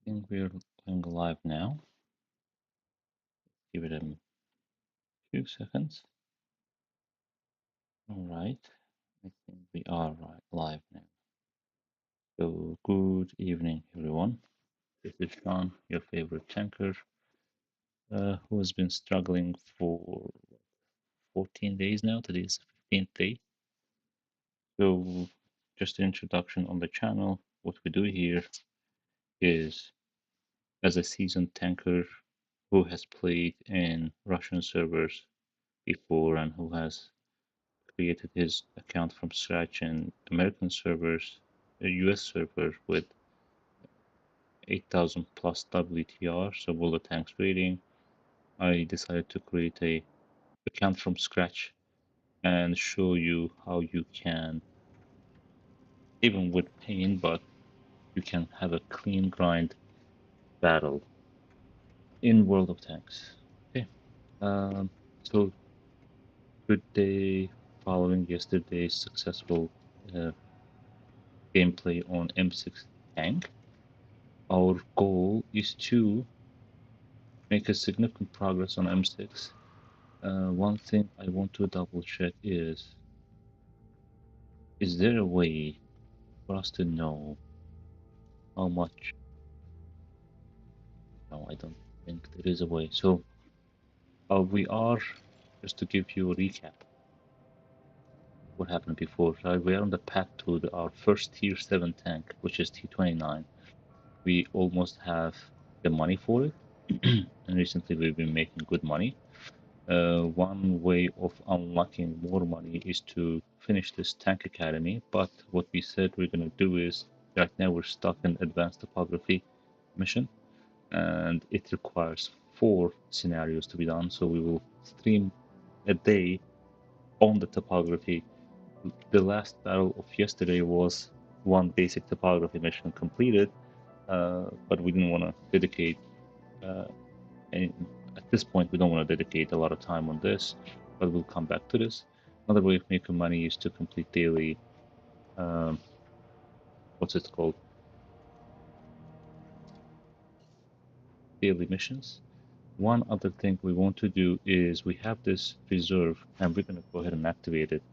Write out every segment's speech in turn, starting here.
Think we're going live now. Give it a few seconds. All right. I think we are right live now. So good evening, everyone. This is Sean, your favorite tanker, who has been struggling for 14 days now. Today is the 15th day. So just an introduction on the channel. What we do here is, as a seasoned tanker who has played in Russian servers before and who has created his account from scratch in American servers, a US server with 8,000 plus WTR, so bullet tanks rating. I decided to create a account from scratch and show you how you can, even with pain, but you can have a clean grind battle in World of Tanks. Okay, so good day following yesterday's successful uh, gameplay on M6 tank. Our goal is to make a significant progress on M6. One thing I want to double check is there a way for us to know how much? No, I don't think there is a way. So we are, just to give you a recap, what happened before. We are on the path to our first tier 7 tank, which is T29. We almost have the money for it, and recently we've been making good money. One way of unlocking more money is to finish this tank academy, but what we said we're going to do is, right now we're stuck in advanced topography mission, and it requires 4 scenarios to be done, so we will stream a day on the topography. The last battle of yesterday was one basic topography mission completed, but we didn't want to dedicate any, at this point, we don't want to dedicate a lot of time on this, but we'll come back to this. Another way of making money is to complete daily, um, what's it called? Daily missions. One other thing we want to do is we have this reserve and we're going to go ahead and activate it.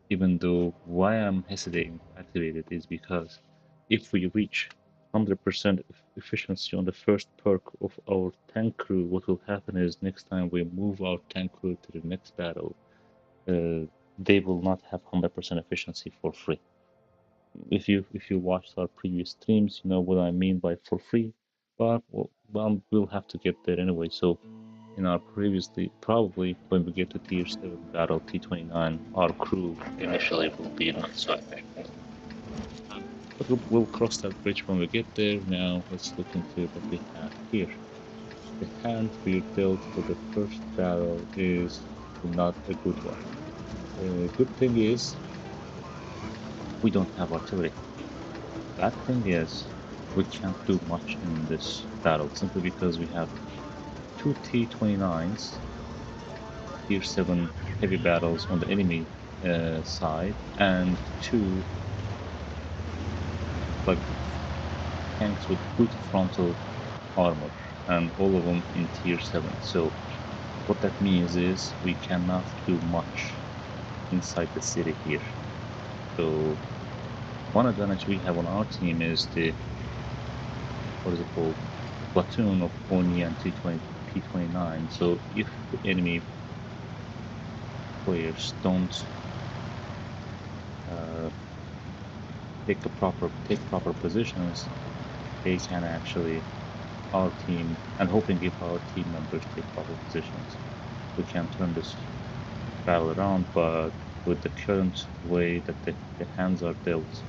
Even though why I'm hesitating to activate it is because if we reach 100% efficiency on the first perk of our tank crew, what will happen is next time we move our tank crew to the next battle, they will not have 100% efficiency for free. If you watched our previous streams, you know what I mean by for free. But well, we'll have to get there anyway. So in our previously, probably when we get to tier 7 battle T29, our crew initially will be not so efficient. But we'll cross that bridge when we get there. Now let's look into what we have here. The hand we dealt for the first battle is not a good one. The good thing is we don't have artillery. Bad thing is we can't do much in this battle simply because we have 2 T29s, tier 7 heavy battles on the enemy side, and 2 like tanks with good frontal armor, and all of them in tier 7. So what that means is we cannot do much inside the city here. So one advantage we have on our team is the, what is it called, platoon of Oni and T29. So if the enemy players don't take proper positions, they can actually, our team, and hoping if our team members take proper positions, we can turn this battle around. But with the current way that the hands are dealt,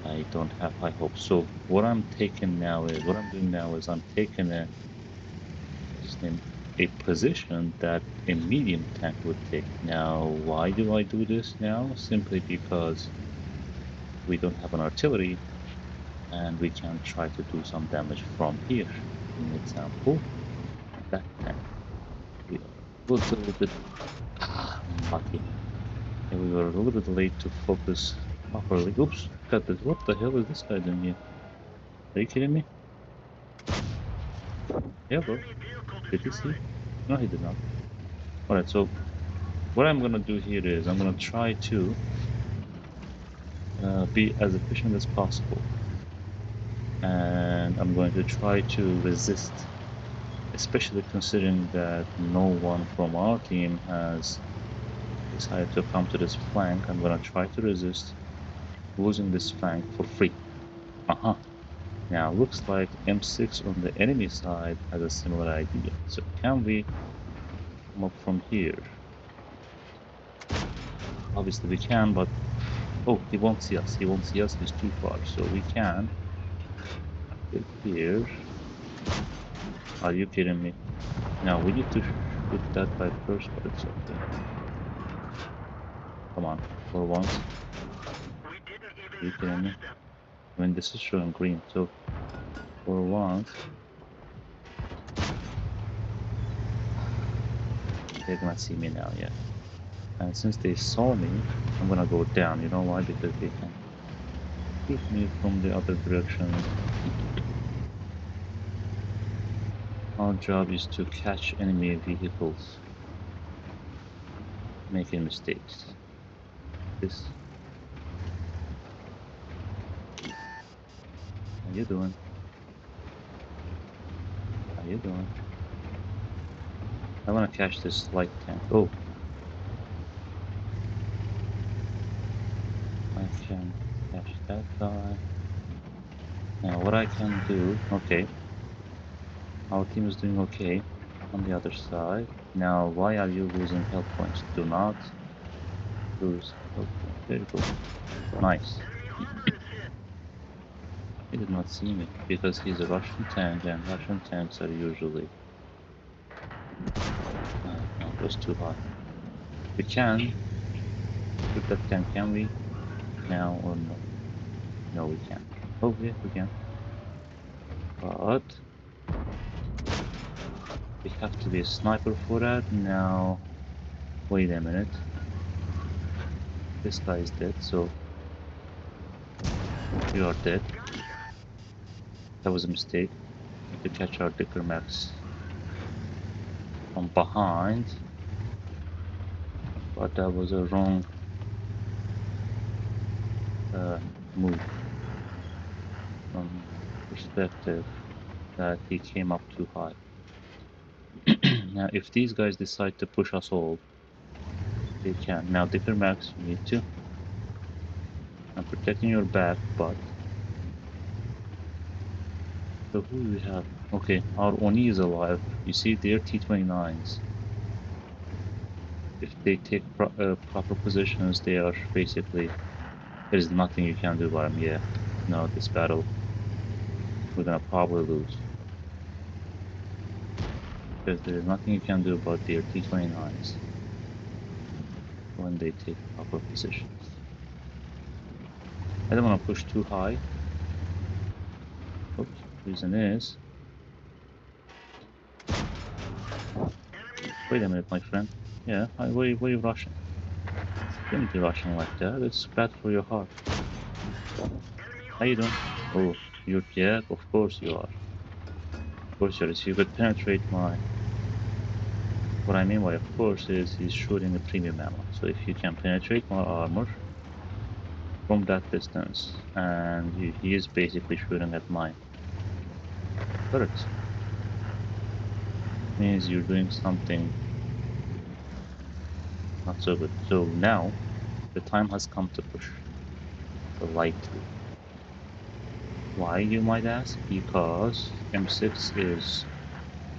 I don't have high hopes. So what I'm doing now is I'm taking a position that a medium tank would take. Now, why do I do this now? Simply because we don't have an artillery and we can try to do some damage from here. An example, that tank. We were a little bit lucky. And we were a little bit late to focus properly. Oops, got this. What the hell is this guy doing here? Are you kidding me? Yeah, bro. Did he see? No, he did not. Alright, so what I'm gonna do here is I'm gonna try to be as efficient as possible. And I'm going to try to resist, especially considering that no one from our team has decided to come to this flank. I'm gonna try to resist losing this flank for free. Uh-huh. Now, looks like M6 on the enemy side has a similar idea. So can we come up from here? Obviously we can, but oh, he won't see us. He won't see us. He's too far. So we can get here. Are you kidding me? Now we need to shoot that guy first, but it's okay. Come on, for once. Are you kidding me? I mean, this is showing green, so for once, they're gonna see me now, yeah. And since they saw me, I'm gonna go down. You know why? Because they can shoot me from the other direction. Our job is to catch enemy vehicles making mistakes. This. How you doing? How you doing? I wanna catch this light tank. Oh, I can catch that guy. Now what I can do, okay, our team is doing okay on the other side. Now why are you losing health points? Do not lose health points. There you go. Nice. He did not see me because he's a Russian tank and Russian tanks are usually... no, it was too high. We can shoot that tank, can we? Now or no? No, we can't. Oh yeah, we can. But we have to be a sniper for that. Now, wait a minute. This guy is dead, so you are dead. That was a mistake. To catch our Dicker Max from behind, but that was a wrong move from perspective that he came up too high. Now if these guys decide to push us all, they can. Now Dicker Max, you need to. I'm protecting your back, but so who do we have? Okay, our Oni is alive. You see, they're T-29s. If they take proper positions, they are basically... There's nothing you can do about them. Yeah, no, this battle we're gonna probably lose. Because there's nothing you can do about their T-29s when they take proper positions. I don't want to push too high. Oops, reason is... Wait a minute, my friend. Yeah, why are you rushing? Don't be rushing like that, it's bad for your heart. How you doing? Oh, you're dead? Of course you are. Of course you are. If you could penetrate my... What I mean by of course is he's shooting a premium ammo. So if you can penetrate my armor from that distance, and he is basically shooting at mine. Turret. Means you're doing something not so good. So now the time has come to push the light through. Why, you might ask? Because M6 is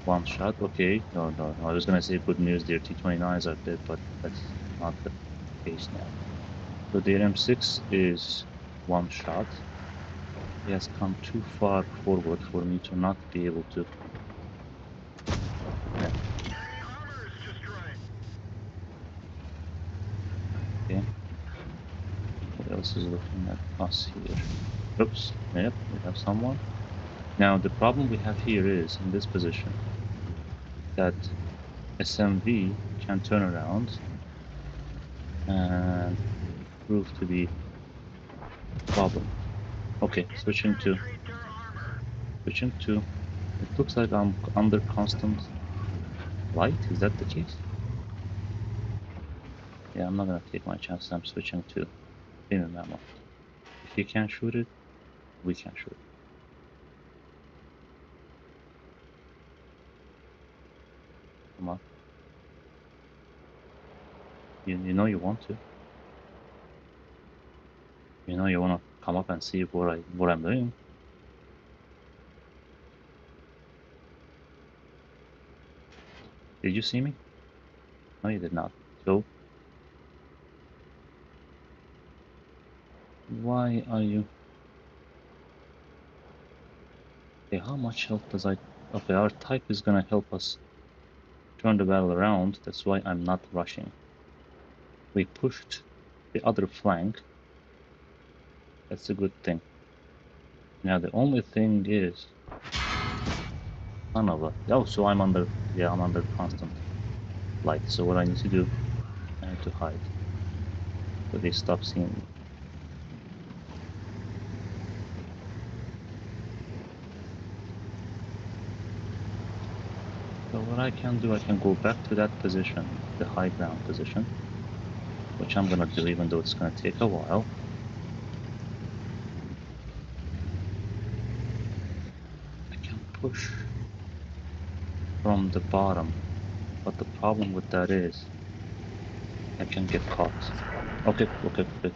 one shot. Okay, no. I was gonna say good news, their T-29s are dead, but that's not the case now. So their M6 is one shot. He has come too far forward for me to not be able to... Yeah. Okay. What else is looking at us here? Oops. Yep, we have someone. Now the problem we have here is, in this position, that SMV can turn around and prove to be a problem. Okay, switching to It looks like I'm under constant light. Is that the case? Yeah, I'm not gonna take my chances. I'm switching to premium ammo. If he can't shoot it, we can shoot it. Come on. You know you want to. You know you wanna come up and see what I'm doing. Did you see me? No, you did not. So why are you? Okay, how much health does I? Okay, our type is gonna help us turn the battle around. That's why I'm not rushing. We pushed the other flank. That's a good thing. Now the only thing is, son of a. Oh, so I'm under. Yeah, I'm under constant light. So what I need to do, I need to hide, so they stop seeing me. So what I can do, I can go back to that position, the high ground position, which I'm gonna do even though it's gonna take a while. I can push from the bottom, but the problem with that is I can get caught. Okay,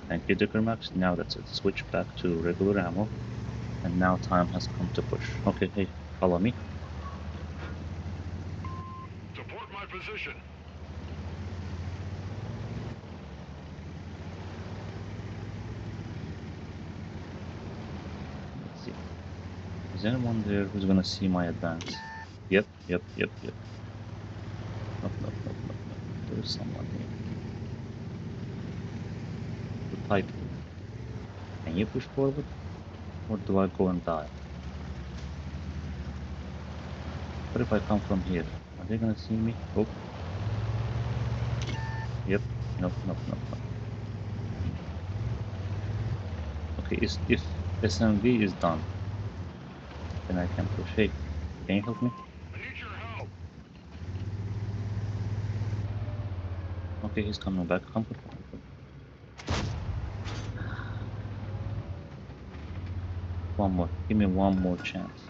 thank you, Dicker Max. Now that's it. Switch back to regular ammo, and now time has come to push. Okay, hey, follow me. Support my position. Let's see. Is anyone there who's gonna see my advance? Yep. No. There's someone here. The pipe. Can you push forward? Or do I go and die? What if I come from here? Are they gonna see me? Oh. Yep. Nope. Okay, if SMV is done, then I can push. Hey, can you help me? I need your help. Okay, he's coming back. Come. One more. Give me one more chance.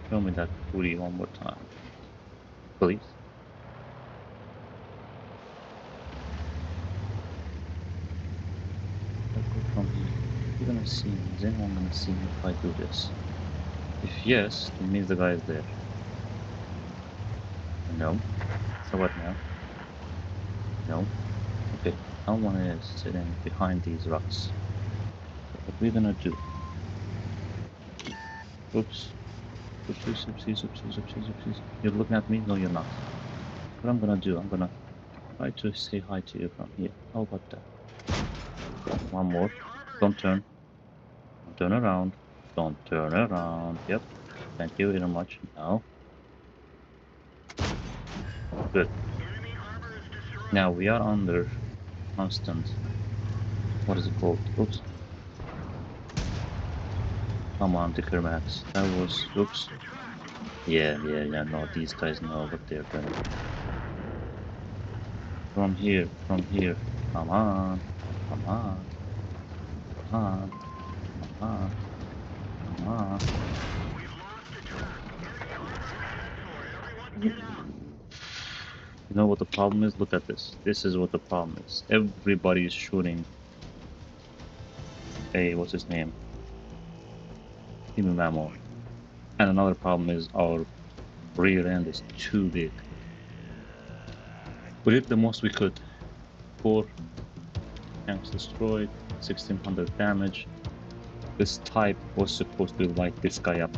Show me that booty one more time. Please. Let's go from here. You're gonna see me. Is anyone gonna see me if I do this? If yes, it means the guy is there. No. So what now? No. Okay, someone is sitting behind these rocks. So what we're gonna do? Oops. Oopsies. You're looking at me? No, you're not. What I'm gonna do, I'm gonna try to say hi to you from here. How about that? One more. Don't turn. Don't turn around. Don't turn around. Yep. Thank you very much. Now. Good. Now we are under constant. What is it called? Oops. Come on, Dicker Max. That was. Oops. Yeah. No, these guys know what they're doing. From here. Come on. You know what the problem is? Look at this. This is what the problem is. Everybody is shooting a, what's his name? Premium ammo. And another problem is our rear end is too big. We did the most we could. 4 tanks destroyed, 1600 damage. This type was supposed to light this guy up.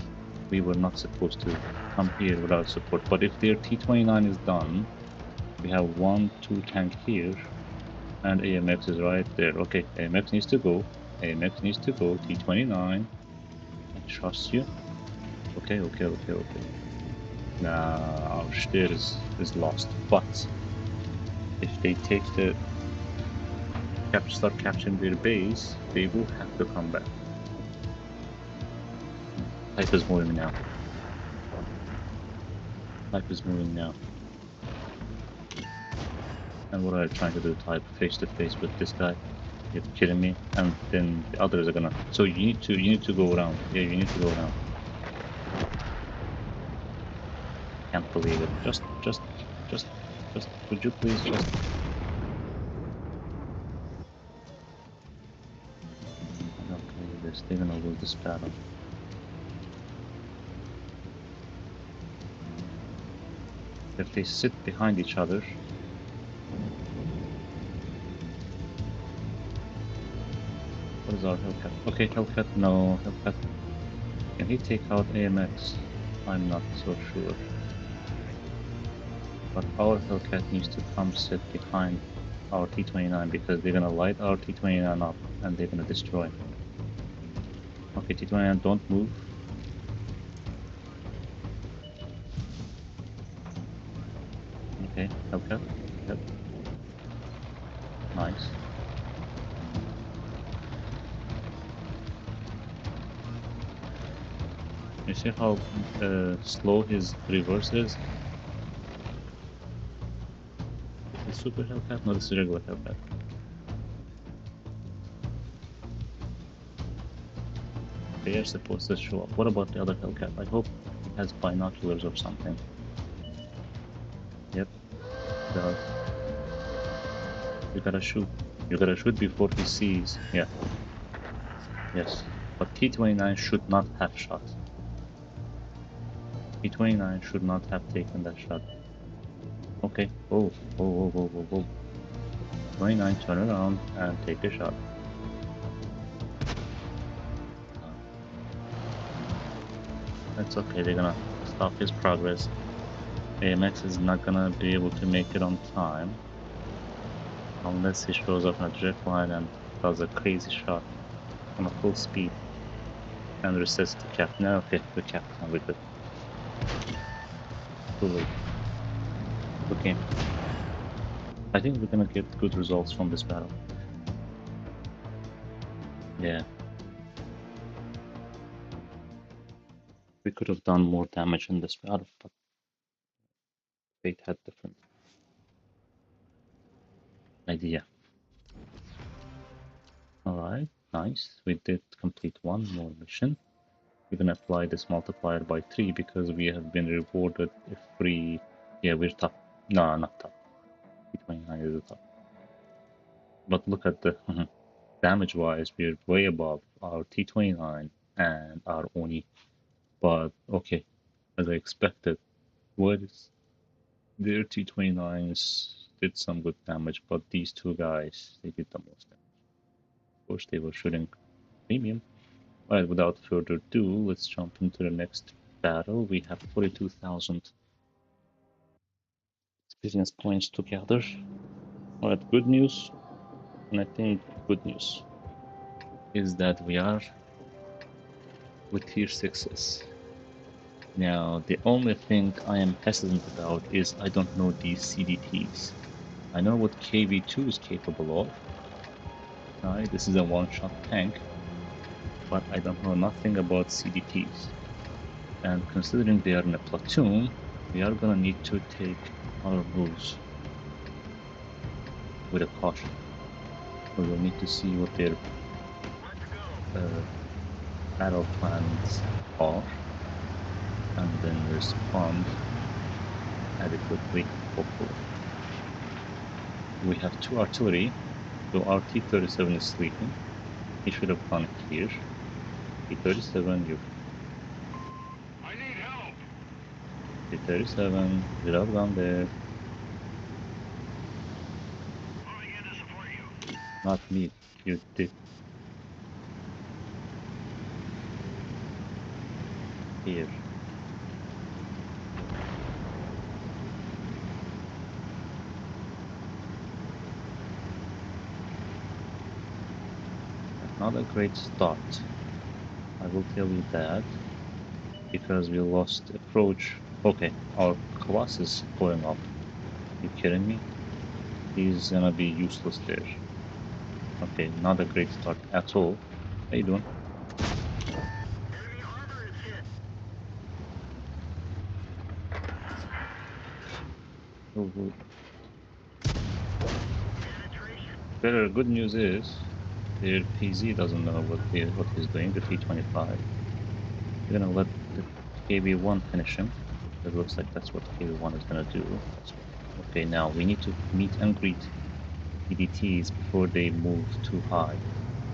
We were not supposed to come here without support. But if their T-29 is done, we have 1-2 tank here, and AMX is right there. Okay, AMX needs to go. T-29. I trust you. Okay. Nah, our steer is lost. But if they take start capturing their base, they will have to come back. Type is moving now. Type is moving now. And what are I trying to do? Type face to face with this guy? You're kidding me? And then the others are gonna. So you need to go around. Yeah, you need to go around. Can't believe it. Just. Would you please just? Okay, they're still gonna lose this battle. If they sit behind each other. What is our Hellcat? Okay, Hellcat, no, Hellcat. Can he take out AMX? I'm not so sure. But our Hellcat needs to come sit behind our T-29 because they're gonna light our T-29 up and they're gonna destroy. Okay, T-29, don't move. Okay, Hellcat. Yep. Nice. You see how slow his reverse is? This is Super Hellcat? No, this is regular Hellcat. They are supposed to show up. What about the other Hellcat? I hope he has binoculars or something. Yep, does. You gotta shoot. You gotta shoot before he sees. Yeah. Yes. But T-29 should not have shot. T-29 should not have taken that shot. Okay. Oh. 29, turn around and take a shot. That's okay. They're gonna stop his progress. AMX is not gonna be able to make it on time. Unless he shows up in a direct line and does a crazy shot on a full speed and resets the cap. No, okay, the cap can with it. Too late. Okay. I think we're gonna get good results from this battle. Yeah. We could have done more damage in this battle, but fate had different idea. Alright, nice. We did complete one more mission. We're gonna apply this multiplier by 3 because we have been rewarded a free... Yeah, we're top. No, not top. T-29 is the top. But look at the damage-wise, we're way above our T-29 and our Oni. But okay, as I expected, what is their T-29s did some good damage, but these two guys, they did the most damage. Of course, they were shooting premium. Alright, without further ado, let's jump into the next battle. We have 42,000 experience points together. Alright, good news, and I think good news is that we are with tier 6s. Now, the only thing I am hesitant about is I don't know these CDTs. I know what KV2 is capable of. Right, this is a one-shot tank, but I don't know nothing about CDTs. And considering they are in a platoon, we are gonna need to take our moves with a caution. We will need to see what their battle plans are, and then respond adequately, hopefully. We have 2 artillery, so our T-37 is sleeping. He should have gone here. T-37, you. I need help. T-37, should have gone there. Moving in to support you. Not me, you did. Here. Not a great start. I will tell you that. Because we lost approach. Okay, our class is going up. You kidding me? He's gonna be useless there. Okay, not a great start at all. How you doing? Enemy armor is hit. Oh, oh. Better good news is their PZ doesn't know what he's doing, the T-25. We're gonna let the KB1 finish him. It looks like that's what KB1 is gonna do. Okay, now we need to meet and greet EDTs before they move too high.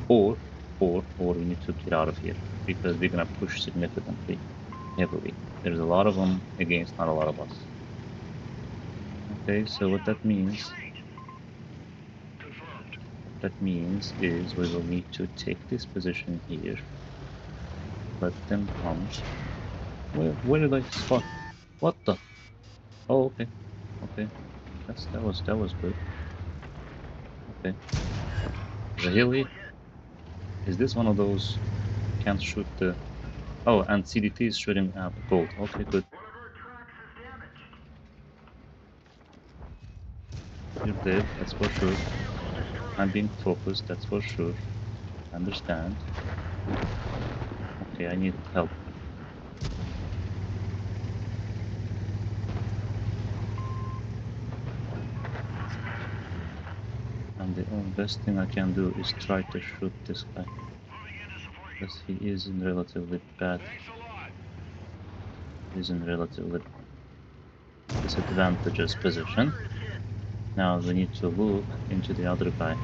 Or we need to get out of here because they're gonna push significantly, heavily. There's a lot of them against not a lot of us. Okay, so what that means is we will need to take this position here. Let them come. Where did I spot? What the? Oh, okay, okay. That was good. Okay. Really? Is this one of those can't shoot the? Oh, and CDT is shooting gold. Okay, good. You're dead. That's for sure. I'm being focused. That's for sure. Understand. Okay, I need help. And the only best thing I can do is try to shoot this guy. Because he is in relatively bad. He's in relatively disadvantageous position. Now we need to look into the other guy.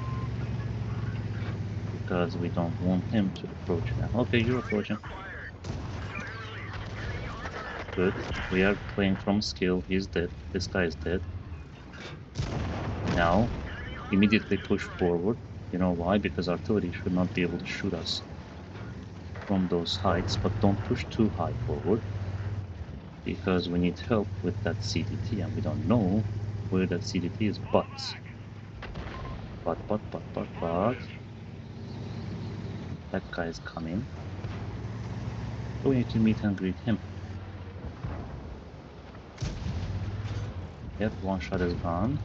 Because we don't want him to approach now. Okay, you're approaching. Good. We are playing from skill. He's dead. This guy is dead. Now, immediately push forward. You know why? Because artillery should not be able to shoot us from those heights, but don't push too high forward. Because we need help with that CDT, and we don't know where that CDT is, but that guy is coming. So we need to meet and greet him. Yep, one shot is gone.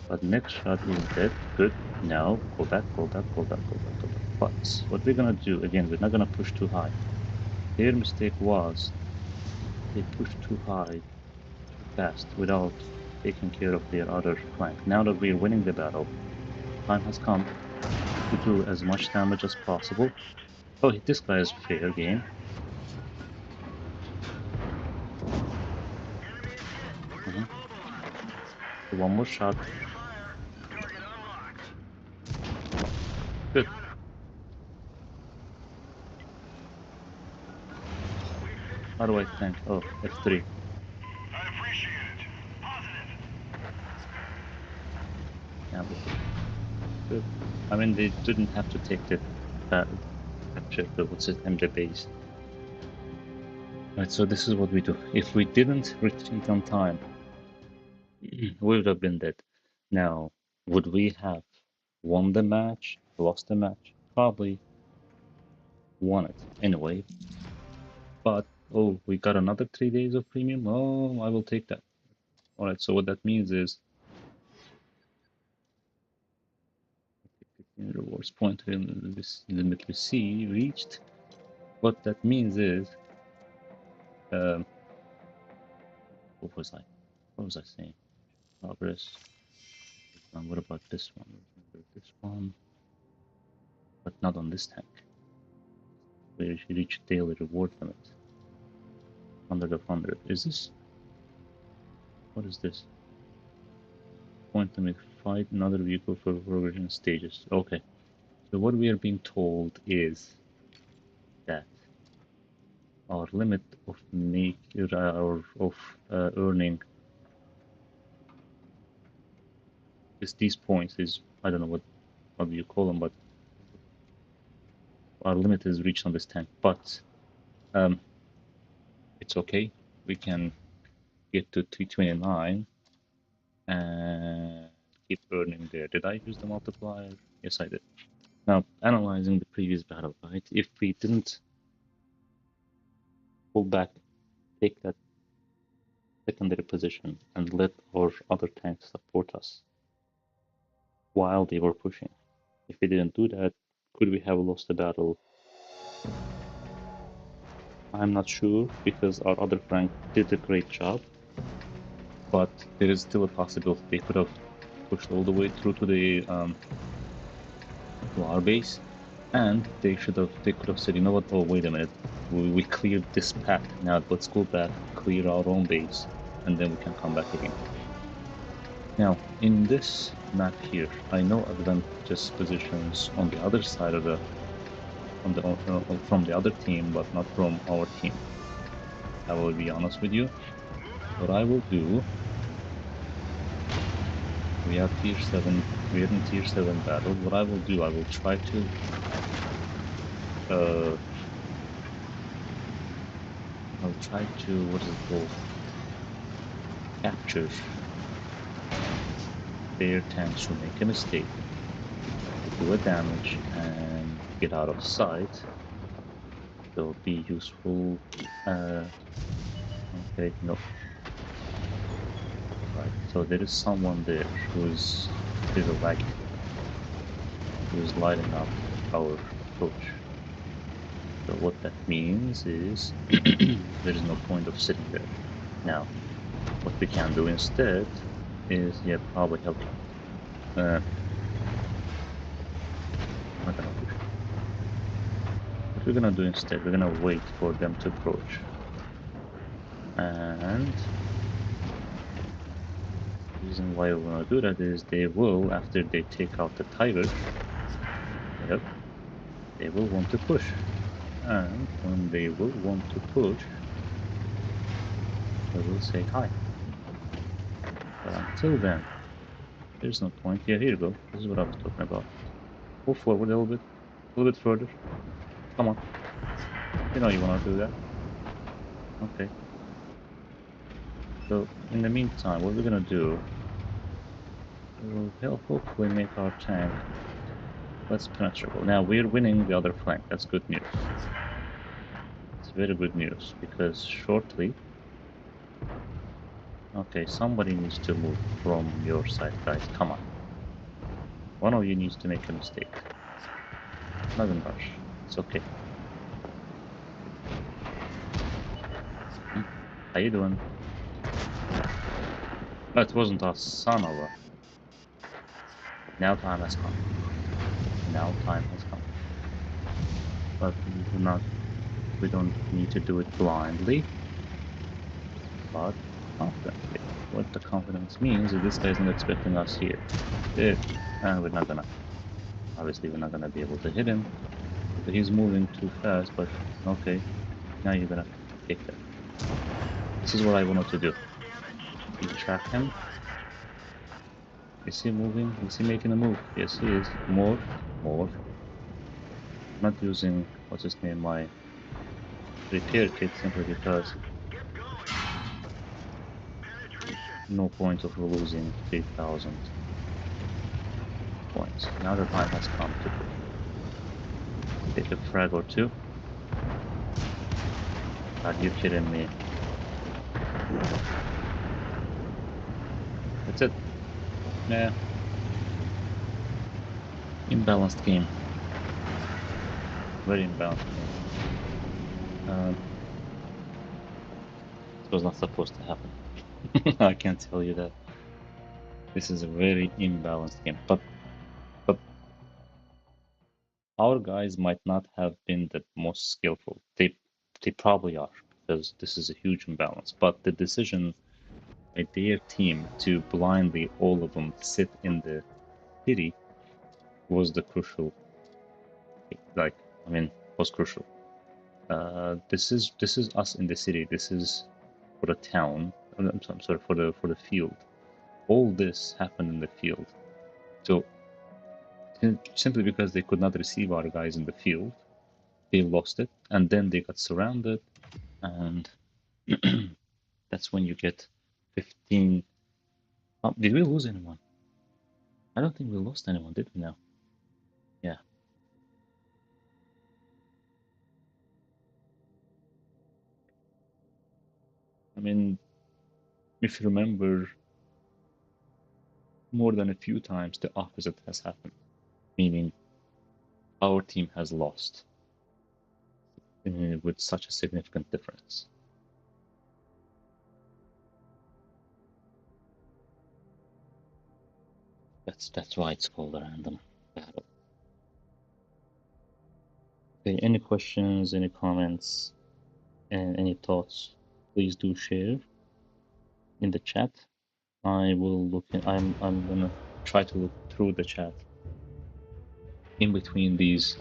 But next shot is dead. Good. Now go back. But what we're gonna do again, we're not gonna push too high. Their mistake was they pushed too high, too fast, without taking care of their other flank. Now that we're winning the battle, time has come to do as much damage as possible. Oh, this guy is fair game. One more shot. Good. How do I think? Oh, F3. I appreciate it. Positive. Yeah, good. I mean, they didn't have to take the capture the what's it, MJ base. Right, so this is what we do. If we didn't retreat on time, we would have been dead. Now, would we have won the match, lost the match? Probably won it anyway. But, oh, we got another 3 days of premium? Oh, I will take that. All right, so what that means is 15 rewards point in this limit received reached. What that means is, um, what was I? What was I saying? Progress. What about this one? This one, but not on this tank. We reach daily reward limit. 100 of 100. Is this? What is this? Point limit. Fight another vehicle for progression stages. Okay. So what we are being told is that our limit of make or of earning is these points is, I don't know what do you call them, but our limit is reached on this tank. But um, it's okay. We can get to 329 and keep earning there. Did I use the multiplier? Yes, I did. Now, analyzing the previous battle, right? If we didn't pull back, take that secondary position, and let our other tanks support us while they were pushing, if we didn't do that, could we have lost the battle? I'm not sure because our other flank did a great job. but there is still a possibility they could have pushed all the way through to the to our base, and they could have said, you know what? Oh, wait a minute, we cleared this path. Now let's go back, clear our own base, and then we can come back again. Now, in this map here, I know advantageous positions on the other side of the from the other team, but not from our team. I will be honest with you. What I will do, we have tier 7, we're in tier 7 battle. What I will do, I will try to what is it called? Capture their tanks who make a mistake, do a damage, and get out of sight. They'll be useful. Okay, no. Right, so there is someone there who's there's a lag who's lighting up our approach. So what that means is there is no point of sitting there. Now, what we can do instead is, yeah, probably help. Not gonna push. What we're gonna do instead, we're gonna wait for them to approach. And the reason why we wanna do that is they will, after they take out the tiger, yep, they will want to push. And when they will want to push, they will say hi. But until then, there's no point. Yeah, here you go. This is what I was talking about. Move forward a little bit further. Come on. You know you want to do that. Okay. So, in the meantime, what we're gonna do, we'll hopefully make our tank less penetrable. Now, we're winning the other flank. That's good news. It's very good news, because shortly... Okay, somebody needs to move from your side, guys. Come on. One of you needs to make a mistake. Not in rush. It's okay. How you doing? That wasn't a son of a... Now time has come. Now time has come. But we don't need to do it blindly, but confidently. What the confidence means is this guy's not expecting us here. And we're not gonna, obviously we're not gonna be able to hit him. But he's moving too fast, but okay. Now you're gonna take that. This is what I wanted to do. You track him. Is he moving? Is he making a move? Yes, he is. More. I'm not using, what's his name, my repair kit, simply because no point of losing 3,000 points. Now the time has come to take a frag or two. Are you kidding me? That's it. Yeah. Imbalanced game. Very imbalanced game. This was not supposed to happen. I can tell you that. This is a very imbalanced game. But our guys might not have been the most skillful. They probably are, because this is a huge imbalance. But the decision by their team to blindly all of them sit in the city was the crucial. Like, I mean, was crucial. This is us in the city. This is for the town. I'm sorry, for the field. All this happened in the field. So simply because they could not receive our guys in the field, they lost it, and then they got surrounded, and that's when you get 15. Oh, did we lose anyone? I don't think we lost anyone, did we now? Yeah. I mean, if you remember, more than a few times the opposite has happened, meaning our team has lost with such a significant difference. That's why it's called a random battle. Okay, any questions, any comments, and any thoughts, please do share in the chat. I will look in, I'm gonna try to look through the chat in between these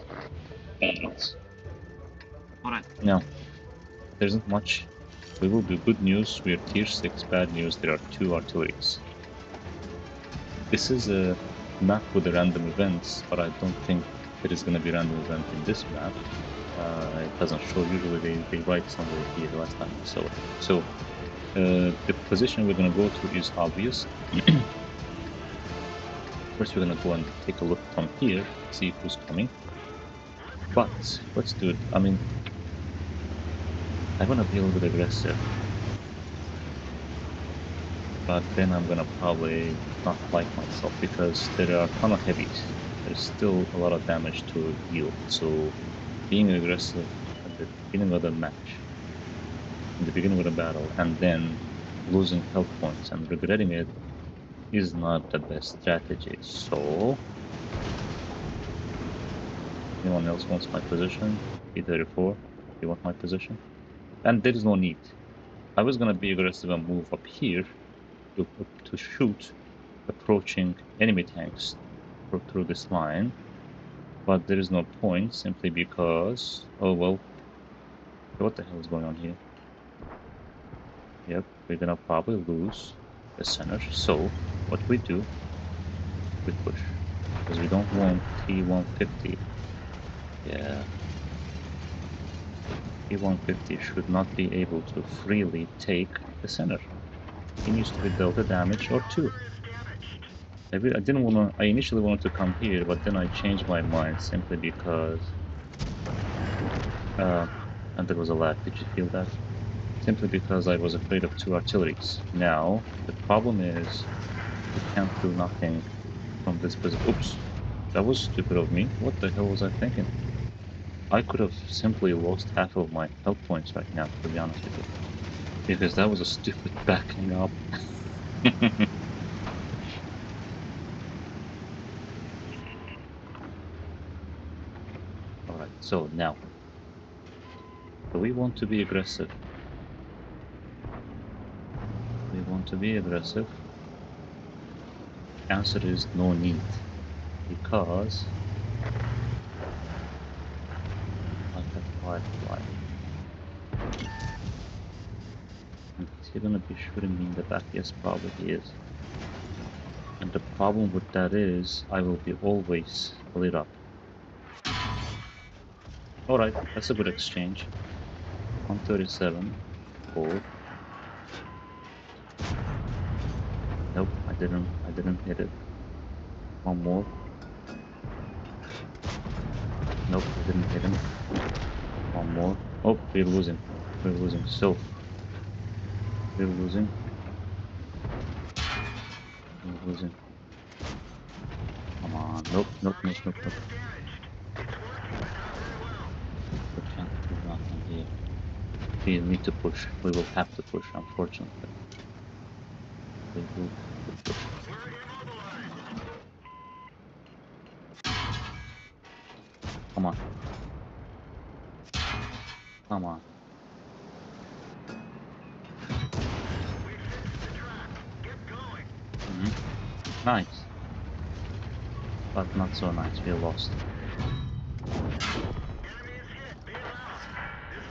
battles. Alright, now there isn't much. We will do good news, we are tier 6, bad news, there are 2 artilleries. This is a map with the random events, but I don't think there is gonna be random event in this map. It doesn't show, usually they write somewhere here last time I saw it. So the position we're gonna go to is obvious. First we're gonna go and take a look from here, see who's coming. But let's do it. I mean, I wanna be a little bit aggressive, but then I'm gonna probably not like myself because there are a ton of heavies. There's still a lot of damage to deal. So being aggressive at the beginning of the match, in the beginning of the battle, and then losing health points and regretting it is not the best strategy. So anyone else wants my position? E34, you want my position? And there is no need. I was gonna be aggressive and move up here to shoot approaching enemy tanks through this line, but there is no point simply because, oh well, what the hell is going on here? Yep, we're gonna probably lose the center, so what we do, we push, because we don't want T150. Yeah, T150 should not be able to freely take the center. He needs to be dealt a damage or 2. I didn't wanna. I initially wanted to come here, but then I changed my mind simply because. And there was a lag. Did you feel that? Simply because I was afraid of 2 artilleries. Now the problem is we can't do nothing from this position. Oops, that was stupid of me. What the hell was I thinking? I could have simply lost half of my health points right now, to be honest with you, because that was a stupid backing up. Alright, so now, do we want to be aggressive? We want to be aggressive. Answer is no need, because I have Firefly. And is he gonna be shooting me in the back? Yes, probably he is. And the problem with that is I will be always lit up. Alright, that's a good exchange. 137. 4. Nope, I didn't hit it. One more. Nope, I didn't hit him. One more. Oh, we're losing. We're losing. So we're losing. We're losing. Come on. Nope, nope, nope, nope, nope. We can't do nothing here. We need to push. We will have to push, unfortunately. We will have to push. Come on. Come on. Nice. But not so nice. We lost.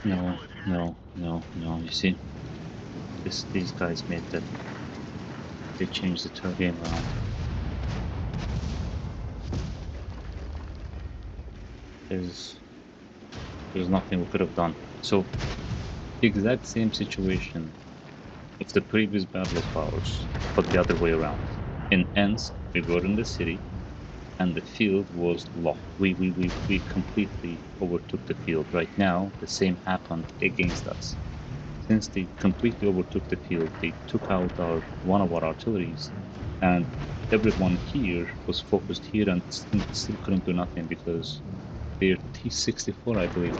No, no, no, no. You see, these guys made that. They changed the turn game around. There's nothing we could have done. So, the exact same situation of the previous battle of ours, but the other way around. In Ensk, we were in the city, and the field was locked. We completely overtook the field. Right now, the same happened against us. Since they completely overtook the field, they took out one of our artilleries, and everyone here was focused here and still couldn't do nothing because their T64, I believe,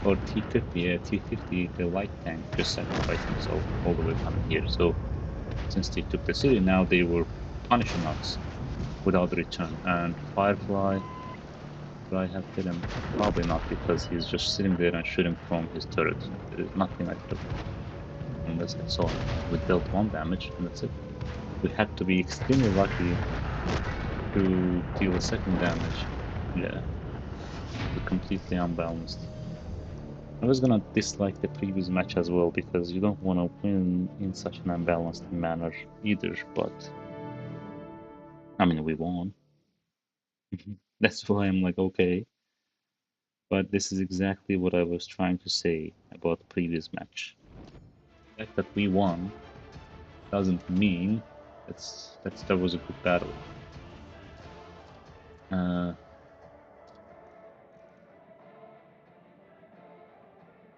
or T50, yeah, T50, the light tank, just sacrificed himself all the way coming here. So since they took the city, now they were punishing us. without return. And Firefly, do I have hit him? Probably not, because he's just sitting there and shooting from his turret. There is nothing I could have done unless I saw him. We dealt 1 damage, and that's it. We had to be extremely lucky to deal 2nd damage. Yeah, we're completely unbalanced. I was gonna dislike the previous match as well, because you don't want to win in such an unbalanced manner either, but I mean, we won. That's why I'm like, okay. But this is exactly what I was trying to say about the previous match. The fact that we won doesn't mean that was a good battle.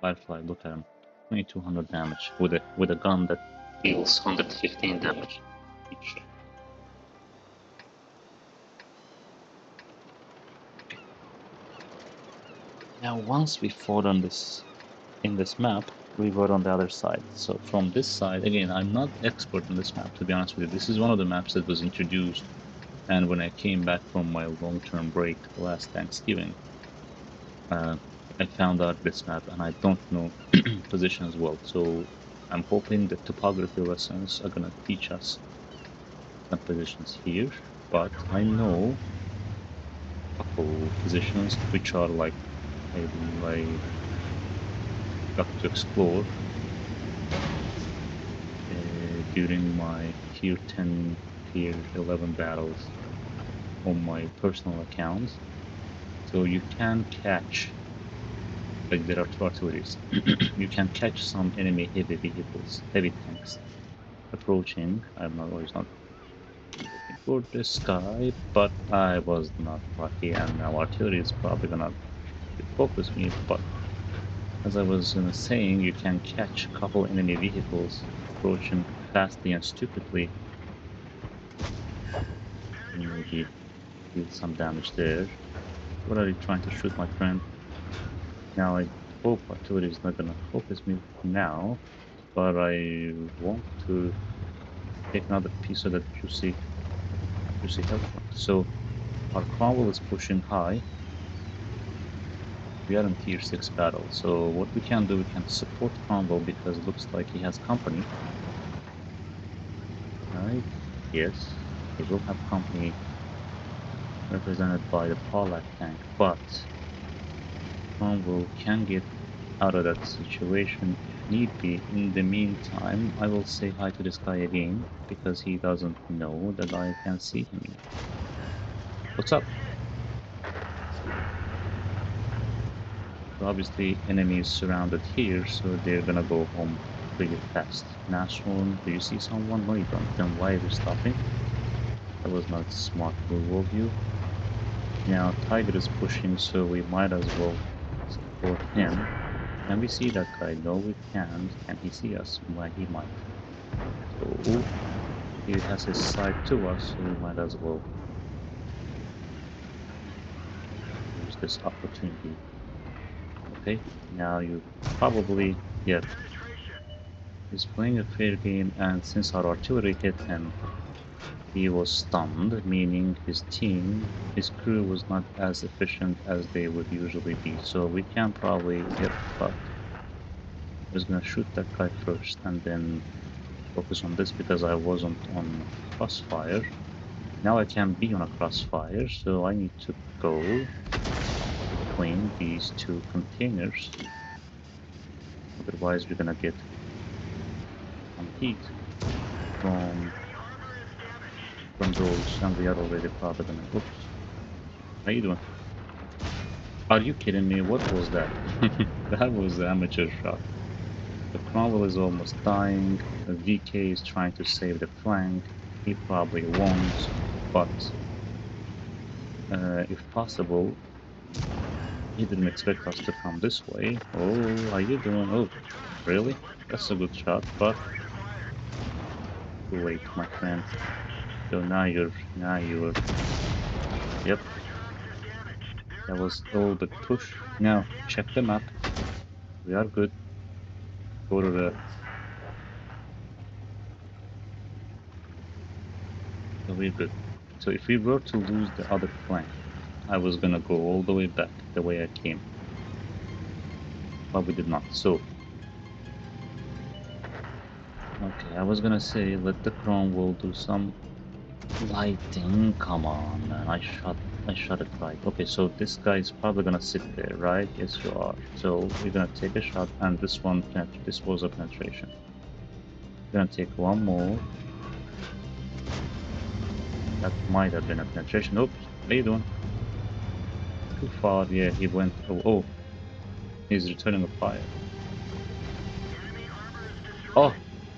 Firefly, look at him, 2200 damage with a gun that deals 115 damage each shot. Now, once we fought on this in this map, we were on the other side. So from this side, again, I'm not expert on this map, to be honest with you. This is one of the maps that was introduced, and when I came back from my long-term break last Thanksgiving, I found out this map, and I don't know positions well. So I'm hoping the topography lessons are gonna teach us some positions here, but I know a couple positions which are like I got to explore during my tier 10, tier 11 battles on my personal account. So you can catch, like there are 2 artilleries, you can catch some enemy heavy vehicles, heavy tanks approaching. I'm not always not looking for this guy, but I was not lucky, and now artillery is probably gonna focus me, but as I was saying, you can catch a couple enemy vehicles approaching fastly and stupidly. Maybe deal some damage there. What are you trying to shoot, my friend? Now I hope artillery is not gonna focus me now, but I want to take another piece of that juicy health point. So our Cromwell is pushing high. We are in tier 6 battle, so what we can do, we can support Cromwell because it looks like he has company. Right? Yes, he will have company represented by the Pollack tank, but Cromwell can get out of that situation if need be. In the meantime, I will say hi to this guy again, because he doesn't know that I can see him yet. What's up? So obviously enemy is surrounded here, so they're gonna go home pretty fast. Nashorn, do you see someone? No, you don't. Then why are you stopping? That was not a smart move of you. Now Tiger is pushing, so we might as well support him. Can we see that guy? No, we can't. Can he see us? Why, he might. So he has his side to us, so we might as well use this opportunity. Okay, now you probably, yeah, he's playing a fair game, and since our artillery hit him, he was stunned, meaning his team, his crew was not as efficient as they would usually be. So we can probably, yep, but I was gonna shoot that guy first and then focus on this because I wasn't on crossfire. Now I can be on a crossfire, so I need to go between these 2 containers. Otherwise we're gonna get some heat from those, and we are already probably gonna, oops. How you doing? Are you kidding me? What was that? That was an amateur shot. The Cromwell is almost dying. The VK is trying to save the flank. He probably won't, but if possible, he didn't expect us to come this way. Oh, how you doing? Oh, really? That's a good shot, but too late, my friend. So now you're, yep, that was a little bit push. Now, check the map. We are good. Go to the, so we're good. So if we were to lose the other flank, I was gonna go all the way back the way I came, but we did not. So, okay, I was gonna say let the Cromwell do some lighting. Come on, man! I shot it right. Okay, so this guy is probably gonna sit there, right? Yes, you are. So we're gonna take a shot, and this was a penetration. We're gonna take one more. That might have been a penetration. Oops, how you doing? Too far. Yeah, he went. Oh, he's returning a fire. Enemy armor is Oh,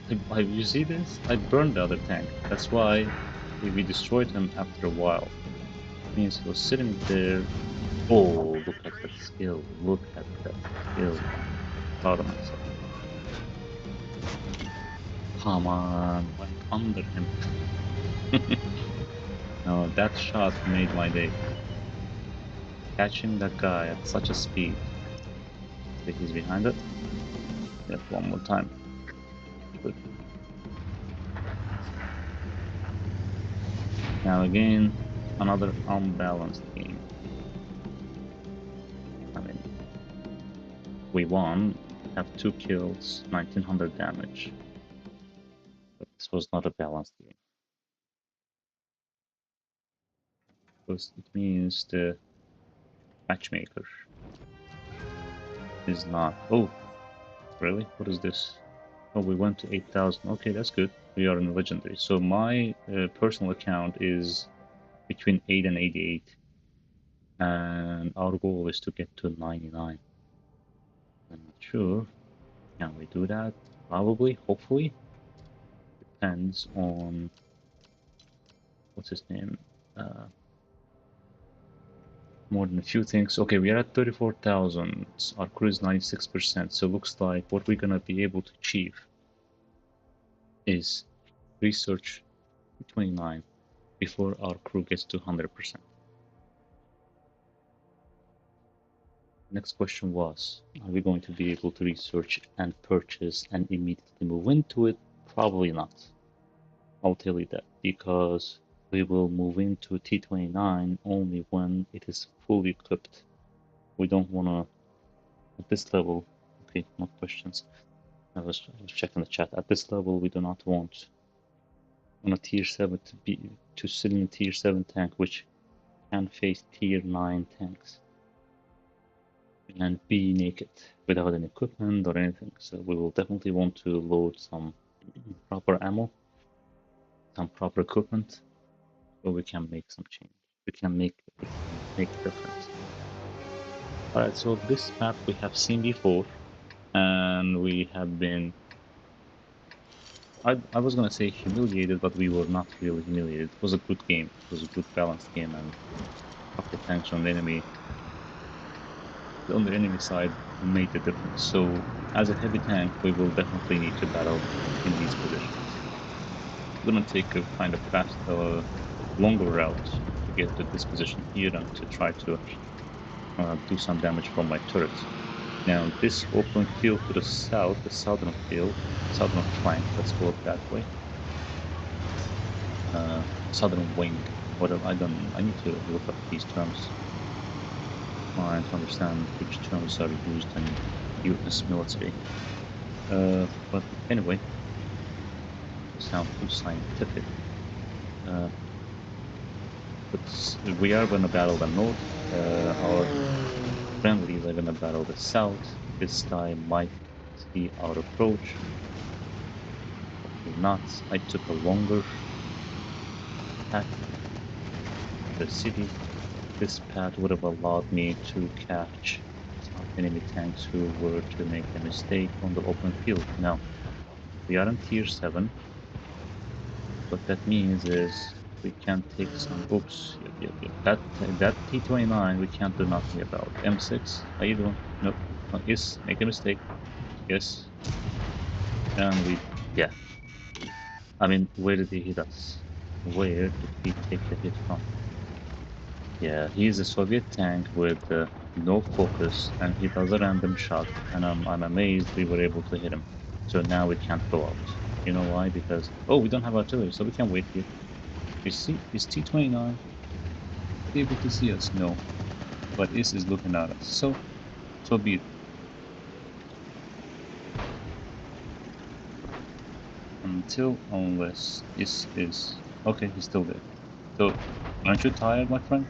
destroyed. you see this? I burned the other tank. That's why we destroyed him after a while. Means he was sitting there. Oh, look at that skill. Look at that skill, man. Proud of myself. Come on, went under him. No, that shot made my day. Catching that guy at such a speed. Okay, he's behind it. Yep, one more time. Good. Now again, another unbalanced game. I mean, we won, have 2 kills, 1900 damage. But this was not a balanced game. Because it means the matchmaker is not. Oh, really? What is this? Oh, we went to 8,000. Okay, that's good. We are in the legendary. So my personal account is between 8 and 88. And our goal is to get to 99. I'm not sure. Can we do that? Probably, hopefully. Depends on what's his name. Uh, more than a few things. Okay, we are at 34,000. Our crew is 96%. So looks like what we're gonna be able to achieve is research 29 before our crew gets to 100%. Next question was, are we going to be able to research and purchase and immediately move into it? Probably not. I'll tell you that because we will move into T29 only when it is fully equipped. We don't want to, at this level, okay, no questions. I was checking the chat. At this level, we do not want on a tier 7 to sit in a tier 7 tank which can face tier 9 tanks and be naked without any equipment or anything. So we will definitely want to load some proper ammo, some proper equipment, so we can make some change. We can make a difference. Alright, so this map we have seen before, and we have been I was gonna say humiliated, but we were not really humiliated. It was a good game. It was a good balanced game, and a couple tanks on the enemy side made the difference. So as a heavy tank, we will definitely need to battle in these positions. I'm gonna take a kind of fast, longer route to get to this position here and to try to do some damage from my turrets. Now this open field to the south, the southern field, southern flank, let's call it that way. Southern wing. I need to look up these terms. Trying to understand which terms are used in US military. But anyway, sound too scientific. But we are gonna battle the north. Our friendlies are gonna battle the south. This guy might see our approach. Hopefully not. I took a longer path to the city. This path would have allowed me to catch some enemy tanks who were to make a mistake on the open field. Now, we are in tier 7. What that means is we can take some. Oops, yep. That T29 we can't do nothing about. M6, how you doing? Nope. Yes, make a mistake. Yes. And yeah. I mean, where did he hit us? Where did he take the hit from? Yeah, he's a Soviet tank with no focus, and he does a random shot, and I'm amazed we were able to hit him. So now we can't go out. You know why? Because, oh, we don't have artillery, so we can wait here. Is T-29 able to see us? No. But Is looking at us. So be it. Unless is okay, he's still there. So aren't you tired, my friend?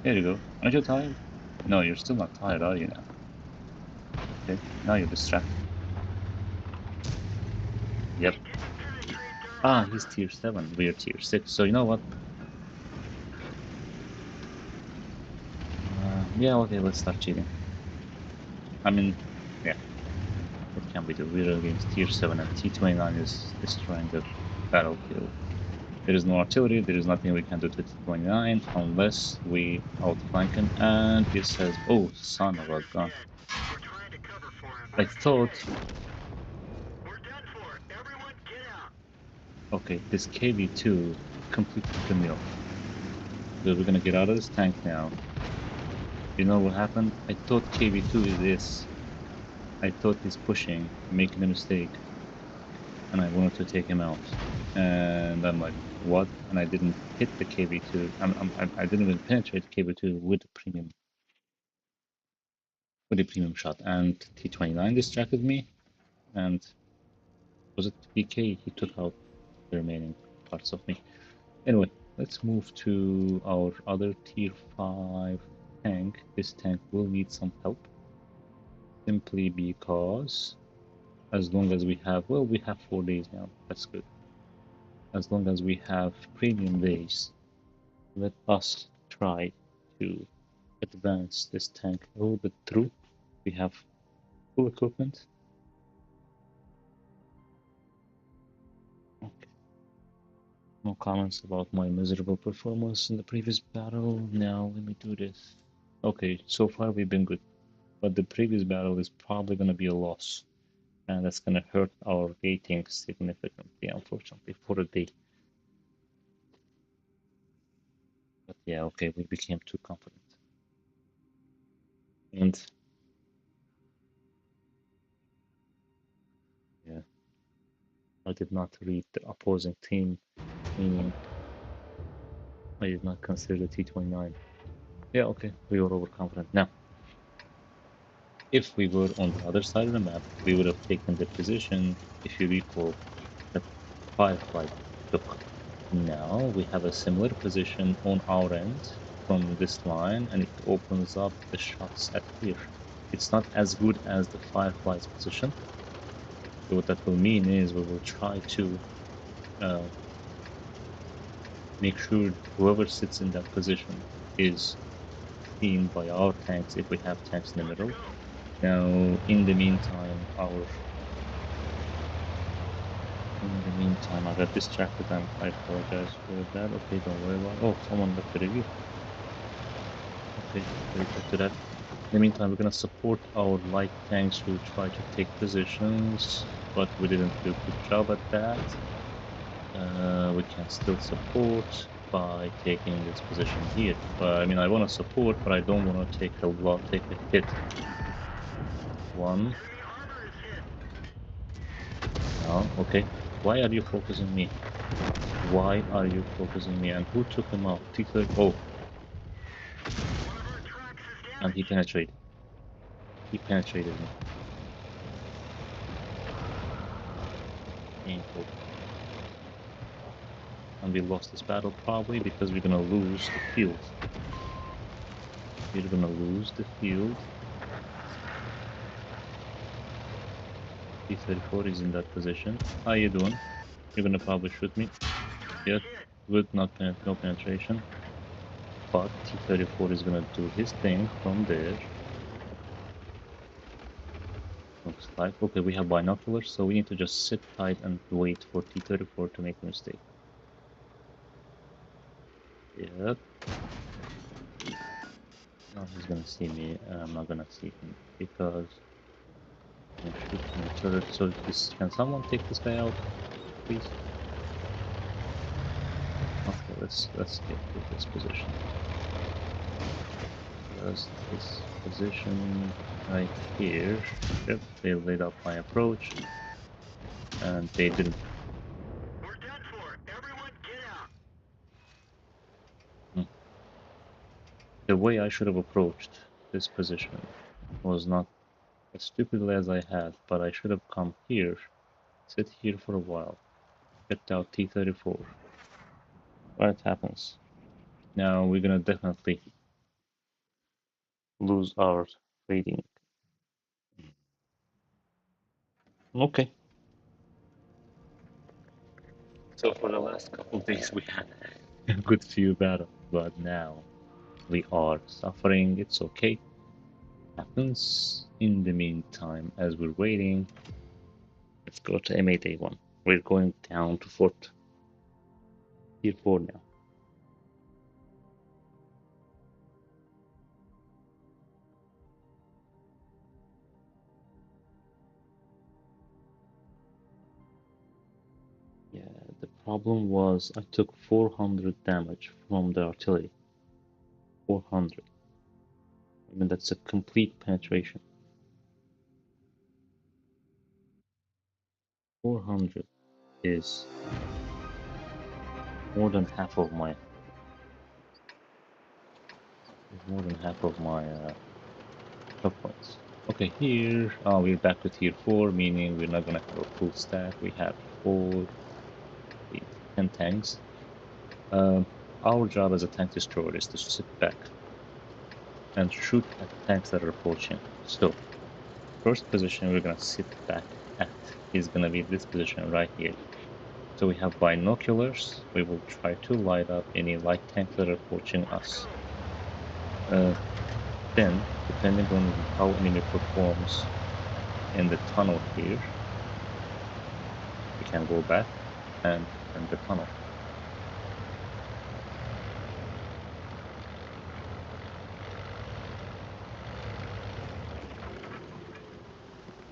There you go. Aren't you tired? No, you're still not tired, are you now? Okay, now you're distracted. Yep. Ah, he's tier 7, we're tier 6. So you know what? Yeah, okay, let's start cheating. I mean, yeah, what can we do? We're against tier 7 and T-29 is destroying the battlefield. There is no artillery, there is nothing we can do to T-29 unless we outflank him, and he says, oh, son of a gun. I thought, okay, this KV-2 completely threw me off. So we're gonna get out of this tank now. You know what happened? I thought KV-2 is this. I thought he's pushing, making a mistake, and I wanted to take him out. And I'm like, what? And I didn't hit the KV-2. I didn't even penetrate the KV-2 with the premium shot. And T-29 distracted me, and was it PK? He took out the remaining parts of me. Anyway, let's move to our other tier 5 tank. This tank will need some help, simply because as long as we have, well, we have 4 days now. That's good. As long as we have premium days, let us try to advance this tank a little bit through. We have full equipment. Okay. No comments about my miserable performance in the previous battle. Now let me do this. Okay, so far we've been good, but the previous battle is probably going to be a loss, and that's going to hurt our rating significantly, unfortunately, for a day. But yeah, okay, we became too confident. And yeah, I did not read the opposing team, meaning I did not consider the T-29. Yeah, okay, we were overconfident. Now, if we were on the other side of the map, we would have taken the position, if you recall, that Firefly took. Now we have a similar position on our end from this line, and it opens up the shots at here. It's not as good as the Firefly's position. So what that will mean is we will try to make sure whoever sits in that position is seen by our tanks if we have tanks in the middle. Now, in the meantime, I got distracted and I apologize for that. Okay, don't worry about it. Oh, someone left the review. Okay, we'll get to that. In the meantime, we're gonna support our light tanks who try to take positions, but we didn't do a good job at that. We can still support by taking this position here. But I mean, I want to support, but I don't want to take a hit. One. No, okay. Why are you focusing me? Why are you focusing me? And who took him out? T-30. Oh, and he penetrated. He penetrated me. Painful. And we lost this battle probably because we're gonna lose the field. We're gonna lose the field. T-34 is in that position. How you doing? You're gonna probably shoot me. Yep, good, no penetration. But T-34 is gonna do his thing from there. Looks like, okay, we have binoculars, so we need to just sit tight and wait for T-34 to make a mistake. Yep. Now he's gonna see me, and I'm not gonna see him, because I'm shooting the turret. So can someone take this guy out, please? Okay, let's get to this position. Just this position right here. Yep, they laid up my approach, and they didn't. The way I should have approached this position was not as stupidly as I had, but I should have come here, sit here for a while, get out T-34. But it happens. Now we're gonna definitely lose our rating. Okay. So for the last couple of days we had a good few battles, but now we are suffering. It's okay. Happens. In the meantime, as we're waiting, let's go to M8A1. We're going down to Fort Tier 4 now. Yeah, the problem was I took 400 damage from the artillery. 400. I mean, that's a complete penetration. 400 is more than half of my top points. Okay, here we're back to tier 4, meaning we're not gonna have a full stack. We have 4, 8, 10 tanks. Our job as a tank destroyer is to sit back and shoot at tanks that are approaching. So, first position we're gonna sit back at is gonna be this position right here. So we have binoculars. We will try to light up any light tanks that are approaching us. Then, depending on how enemy performs in the tunnel here, we can go back and defend the tunnel.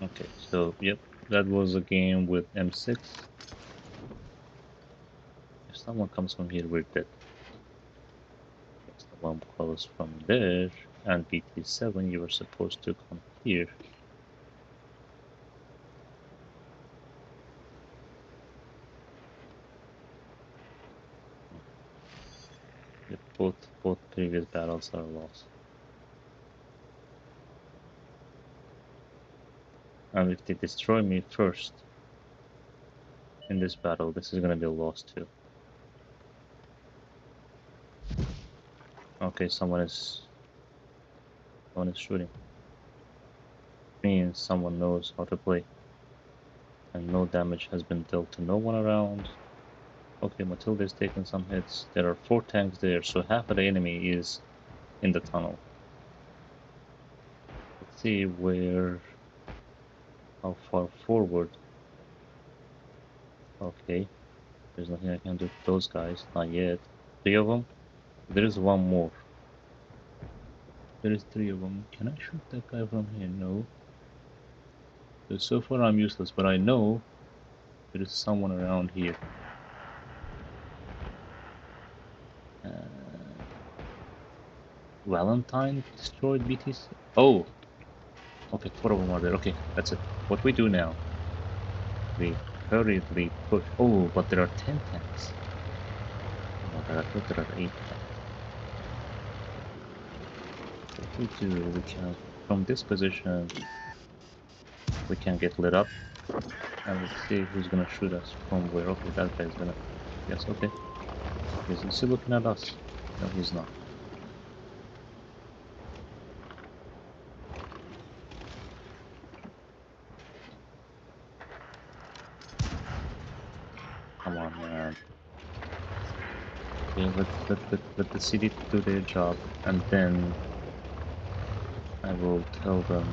Okay, so yep, that was a game with M6. If someone comes from here, we're dead. If someone comes from there, and BT7, you were supposed to come here. Yep, both previous battles are lost. And if they destroy me first in this battle, this is gonna be a loss too. Okay, someone is shooting. Means someone knows how to play. And no damage has been dealt to no one around. Okay, Matilda is taking some hits. There are 4 tanks there, so half of the enemy is in the tunnel. Let's see how far forward. Okay, there's nothing I can do to those guys, not yet. 3 of them? There is one more. There is 3 of them. Can I shoot that guy from here? No. So far I'm useless, but I know there is someone around here. Valentine destroyed BTC? Oh! Okay, 4 of them are there. Okay, that's it. What we do now, we hurriedly push. Oh, but there are 10 tanks. Oh my god, I thought there are 8 tanks. What we do, we can, from this position, we can get lit up. And let's see who's gonna shoot us from where. Okay, that guy's gonna. Yes, okay. Is he looking at us? No, he's not. Come on, man. Okay, let the city do their job, and then I will tell them,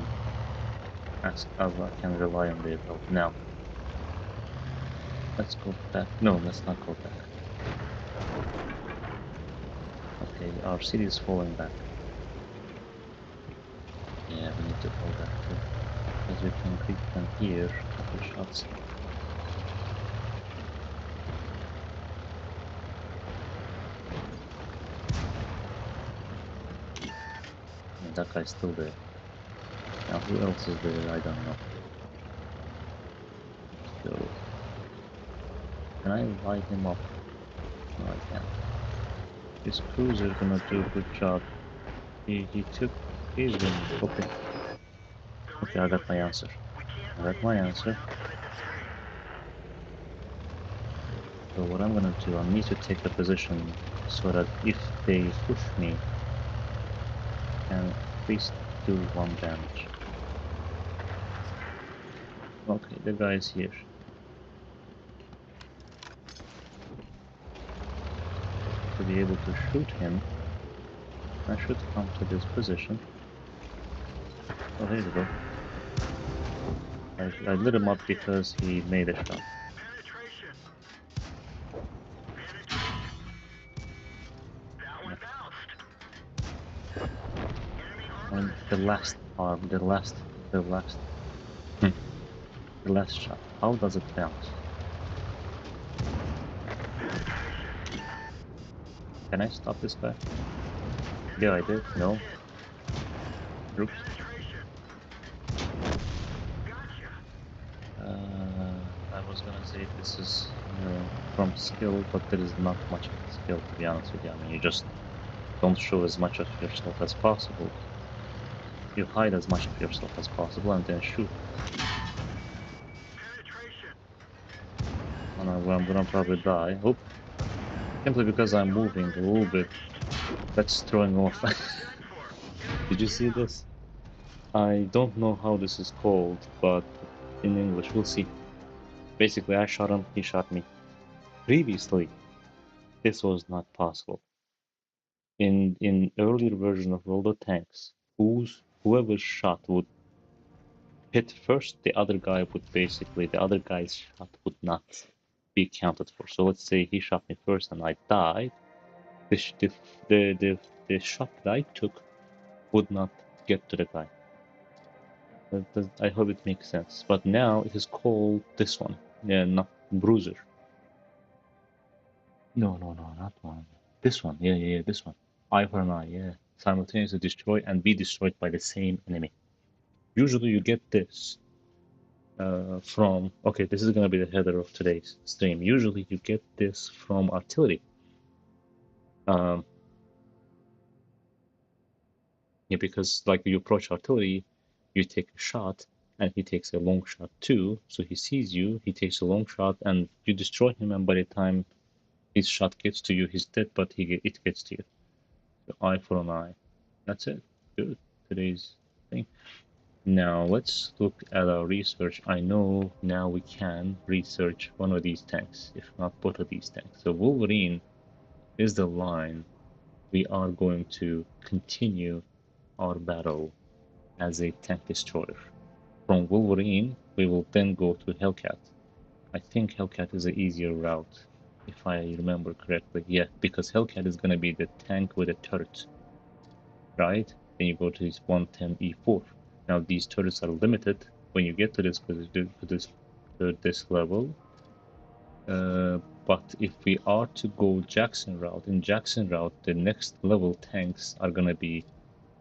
ask if I can rely on their help. Now, let's go back. No, let's not go back. Okay, our city is falling back. Yeah, we need to fall back too. Because we can creep them here, couple shots. And that guy's still there. Now who else is there? I don't know. So, can I light him up? No, I can't. This cruiser is gonna do a good job He took his win. Okay. Okay, I got my answer. I got my answer. So what I'm gonna do, I need to take a position so that if they push me, I can at least do 1 damage. Okay, the guy is here. To be able to shoot him, I should come to this position. Oh, here we go. I lit him up because he made a shot. Penetration. That one Yeah. bounced. Enemy armor And is the last destroyed. arm, hmm, the last shot. How does it bounce? Can I stop this guy? Yeah, Enemy I did. armor is No. hit. Oops. Penetration. Gotcha. I was gonna say this is from skill, but there is not much of a skill, to be honest with you. I mean, you just don't show as much of yourself as possible. You hide as much of yourself as possible and then shoot. Penetration. And I'm gonna probably die. Oh, simply because I'm Enemy moving armor a is little bit. damaged. That's throwing off. Got one set for. Did Enemy you see down. this? I don't know how this is called, but in English, we'll see. Basically, I shot him, he shot me. Previously, this was not possible. In earlier version of World of Tanks, whoever shot would hit first, the other guy's shot would not be counted for. So let's say he shot me first and I died. The sh- the shot that I took would not get to the guy. I hope it makes sense. But now it is called this one. Yeah, not bruiser. No, not one. This one. Yeah, this one. Eye for an eye. Yeah, simultaneously destroy and be destroyed by the same enemy. Usually you get this from. Okay, this is gonna be the header of today's stream. Usually you get this from artillery. Um, yeah, because like you approach artillery, you take a shot, and he takes a long shot too. So he sees you, he takes a long shot, and you destroy him. And by the time his shot gets to you, he's dead, but it gets to you. So eye for an eye. That's it. Good. Today's thing. Now let's look at our research. I know now we can research one of these tanks, if not both of these tanks. So Wolverine is the line we are going to continue our battle as a tank destroyer. From Wolverine, we will then go to Hellcat. I think Hellcat is an easier route, if I remember correctly. Yeah, because Hellcat is going to be the tank with a turret, right? Then you go to this 110E4. Now these turrets are limited. When you get to this level, but if we are to go Jackson route, in Jackson route, the next level tanks are gonna be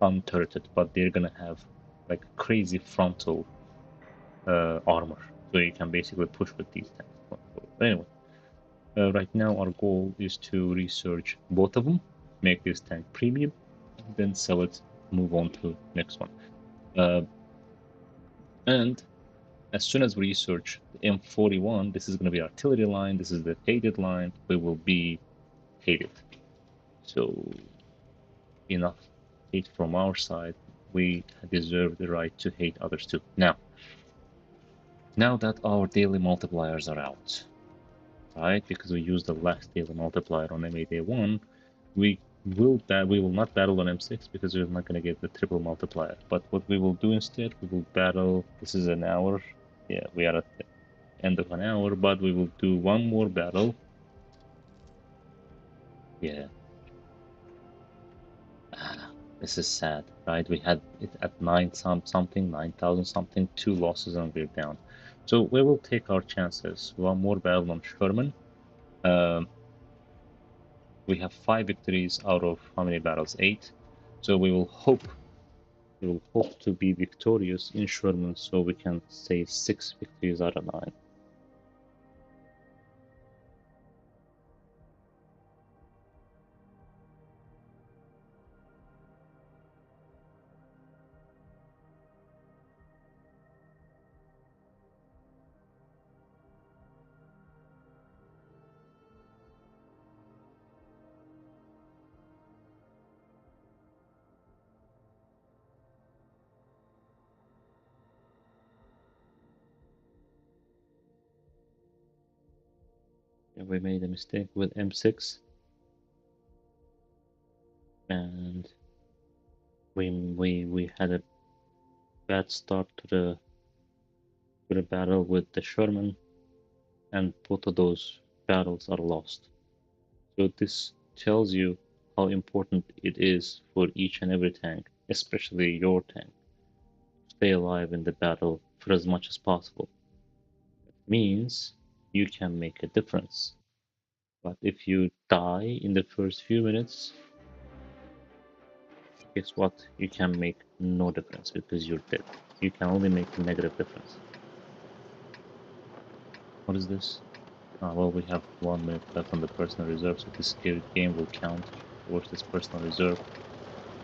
unturreted, but they're gonna have like crazy frontal armor, so you can basically push with these tanks going forward. But anyway, right now our goal is to research both of them, make this tank premium, and then sell it, move on to next one. Uh, and as soon as we research the M41, this is going to be artillery line, this is the hated line, we will be hated. So enough hate from our side, we deserve the right to hate others too. Now that our daily multipliers are out, right? Because we used the last daily multiplier on M8A1, we will not battle on M6 because we're not going to get the triple multiplier. But what we will do instead, we will battle. This is an hour. Yeah, we are at the end of an hour, but we will do one more battle. Yeah, this is sad, right? We had it at something, 9,000 something, 2 losses, and we're down. So we will take our chances. One more battle on Sherman. Um, we have 5 victories out of how many battles? 8. So we will hope to be victorious in Sherman, so we can say 6 victories out of 9. We made a mistake with M6, and we had a bad start to the battle with the Sherman, and both of those battles are lost. So this tells you how important it is for each and every tank, especially your tank, to stay alive in the battle for as much as possible. It means you can make a difference. But if you die in the first few minutes, guess what? You can make no difference because you're dead. You can only make a negative difference. What is this? Well, we have 1 minute left on the personal reserve, so this game will count towards this personal reserve.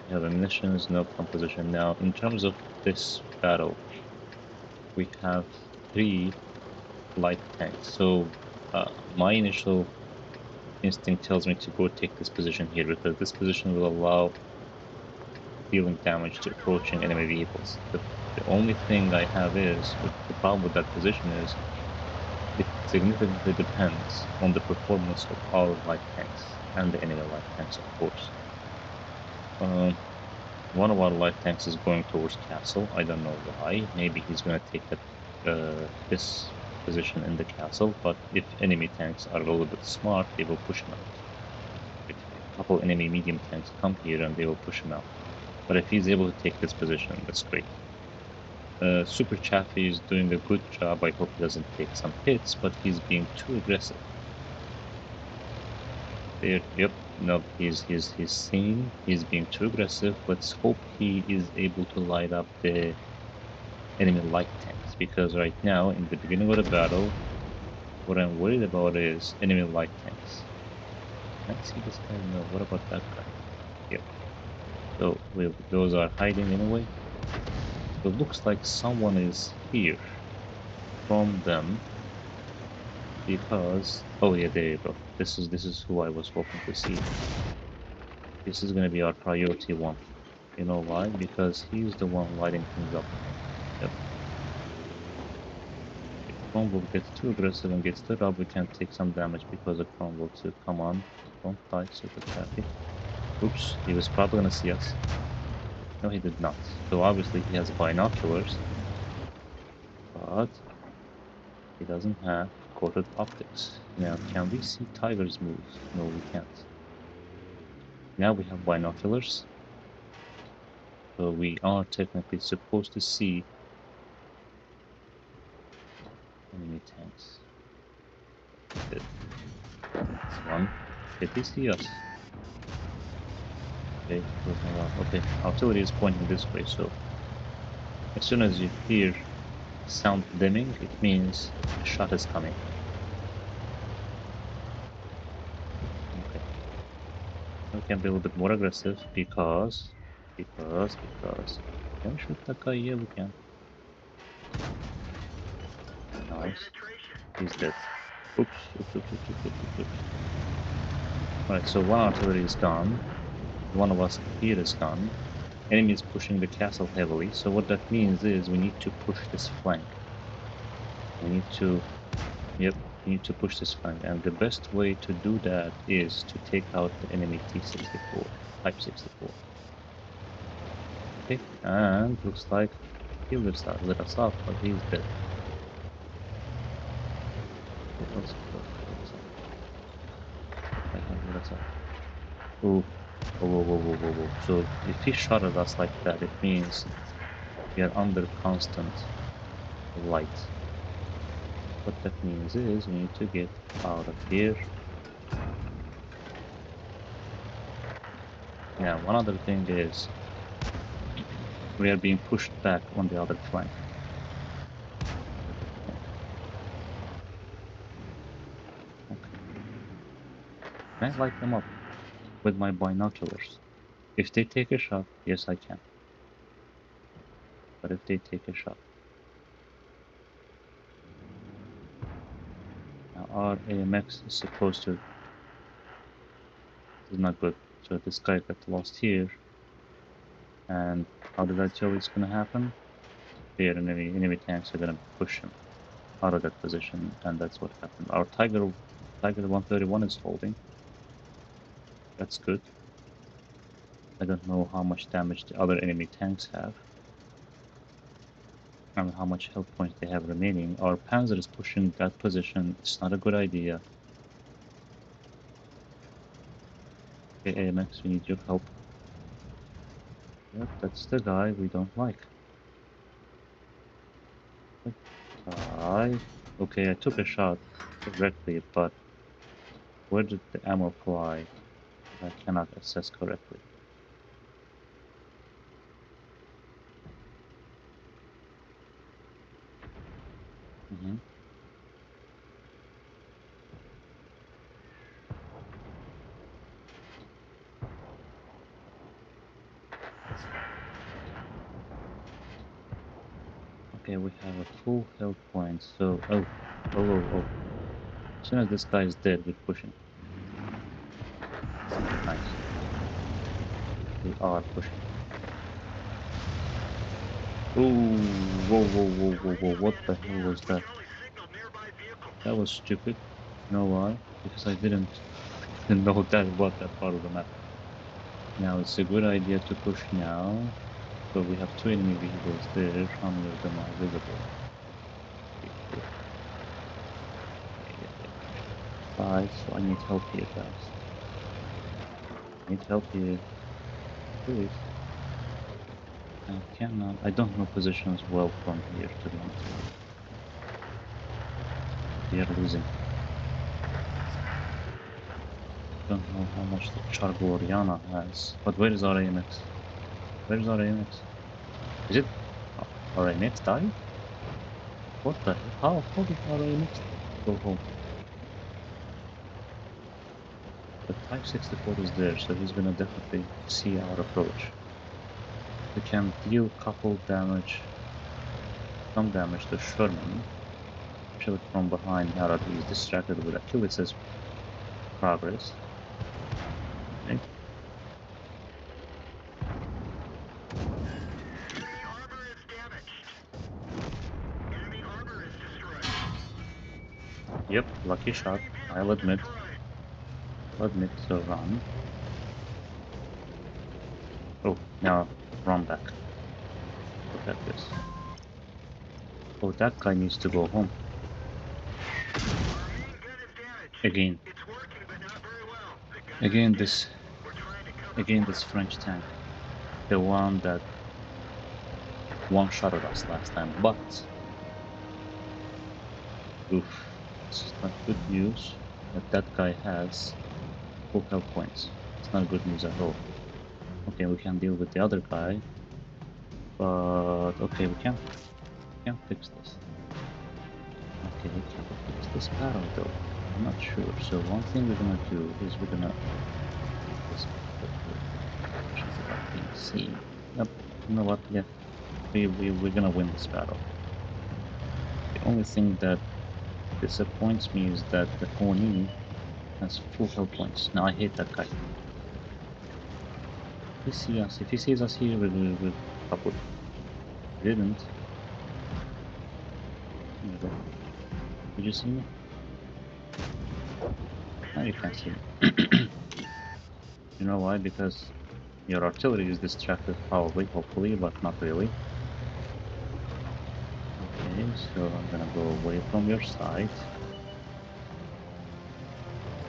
We have ammunitions, no composition. Now, in terms of this battle, we have 3 light tanks. So, my initial instinct tells me to go take this position here because this position will allow dealing damage to approaching enemy vehicles. The only thing I have is, the problem with that position is, it significantly depends on the performance of our light tanks and the enemy light tanks, of course. One of our light tanks is going towards castle. I don't know why. Maybe he's going to take this position in the castle, but if enemy tanks are a little bit smart, they will push him out. If a couple enemy medium tanks come here and they will push him out. But if he's able to take this position, that's great. Super Chaffee is doing a good job. I hope he doesn't take some hits, but he's being too aggressive. There, yep, no, he's seen. He's being too aggressive. Let's hope he is able to light up the enemy light tanks, because right now, in the beginning of the battle, what I'm worried about is enemy light tanks. Can't see this guy. No, what about that guy? Yep. So those are hiding anyway. So it looks like someone is here from them, because oh yeah, there you go. This is who I was hoping to see. This is gonna be our priority one. You know why? Because he's the one lighting things up. Yep. If Cromwell gets too aggressive and gets lit up, we can take some damage because of Cromwell too. Come on, don't die, super chatty. Oops, he was probably gonna see us. No, he did not. So obviously he has binoculars, but he doesn't have coated optics. Now, can we see Tiger's moves? No, we can't. Now we have binoculars, so we are technically supposed to see enemy tanks. This one. Did he see us? Okay, okay, artillery is pointing this way, so as soon as you hear sound dimming, it means a shot is coming. Okay. We can be a little bit more aggressive because can we shoot that guy? Yeah, we can. Nice. He's dead. Oops. Alright, so one artillery is gone. One of us here is gone. Enemy is pushing the castle heavily, so what that means is we need to push this flank. We need to, yep, we need to push this flank, and the best way to do that is to take out the enemy T-64, Type 64. Okay, and looks like he lit us up, but he's dead. Let's go. Ooh. Whoa. So if he shot at us like that, it means we are under constant light. What that means is we need to get out of here. Now, one other thing is we are being pushed back on the other flank. Okay. Can I light them up with my binoculars? If they take a shot, yes I can. But if they take a shot, now our AMX is supposed to, is not good. So this guy got lost here. And how did I tell it's gonna happen? Here, enemy tanks are gonna push him out of that position, and that's what happened. Our Tiger Tiger 131 is holding. That's good. I don't know how much damage the other enemy tanks have. And how much health points they have remaining. Our Panzer is pushing that position. It's not a good idea. Okay, AMX, we need your help. Yep, that's the guy we don't like. Okay, I took a shot directly, but where did the ammo fly? I cannot assess correctly. Mhm. Okay, we have a full health point, so... Oh. As soon as this guy is dead, we're pushing. Nice. We are pushing. Ooh, whoa, what the hell was that? That was stupid. You know why? Because I didn't know that was that part of the map. Now it's a good idea to push now. So we have two enemy vehicles there, how many of them are visible? 5, so I need help here, guys. I need help here. Please. I don't know positions well from here, to be honest. We are losing. Don't know how much the Chargoriana has. But where is our AMX? Where is our AMX? Is it... Our AMX died? What the hell? How did our AMX go home? The Type 64 is there, so he's gonna definitely see our approach. We can deal couple damage, some damage to Sherman, especially from behind now that he's distracted with Achilles' progress. Okay. Enemy armor is damaged. Enemy armor is destroyed. Yep, lucky shot, Enemy I'll vehicle admit. destroyed. I'll admit, so run. Oh, now run back. Look at this. Oh, that guy needs to go home. Our main gun is damaged. Again. It's working, but not very well. The gunner Again, is this... dead. We're trying to cover Again, fire. this French tank. The one that one-shotted us last time, but... Oof. It's not good news that that guy has full health points. It's not good news at all. Okay, we can deal with the other guy, but okay, we can't fix this. Okay, we can't fix this battle though. I'm not sure. So one thing we're gonna do is we're gonna this without being seen. Yep. You know what? Yeah, we're gonna win this battle. The only thing that disappoints me is that the Oni has full health points. Now I hate that guy. If he sees us here, we'll couple. He didn't. There you go. Did you see me? Now you can't see me. You know why? Because your artillery is distracted, probably, hopefully, but not really. Okay, so I'm gonna go away from your side.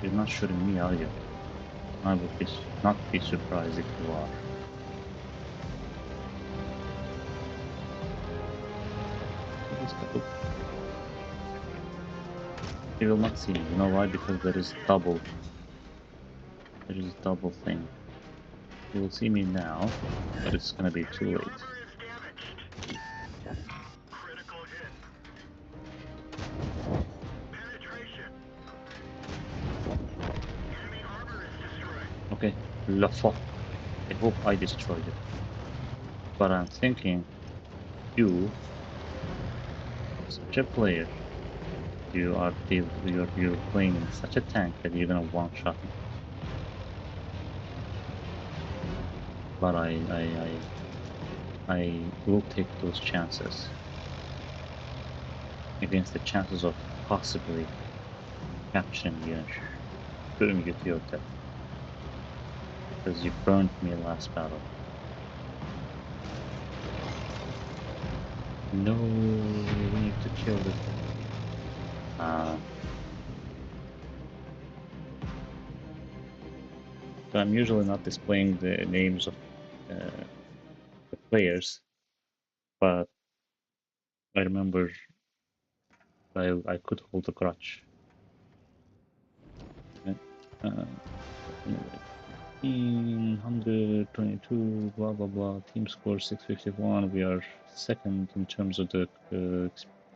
You're not shooting me, are you? I would not be surprised if you are. You will not see me. You know why? Because there is double. There is a double thing. You will see me now, but it's gonna be too Enemy late. armor is damaged. Critical hit. Penetration. Enemy armor is destroyed. Okay, la fuck. I hope I destroyed it. But I'm thinking, you, such a player, you're playing in such a tank that you're gonna one-shot me. But I will take those chances against the chances of possibly capturing you and shooting you to your death because you burned me last battle. No, we need to kill this guy. So I'm usually not displaying the names of the players, but I remember I could hold a grudge. Okay. Uh, anyway, 122, blah blah blah. Team score 651. We are second in terms of the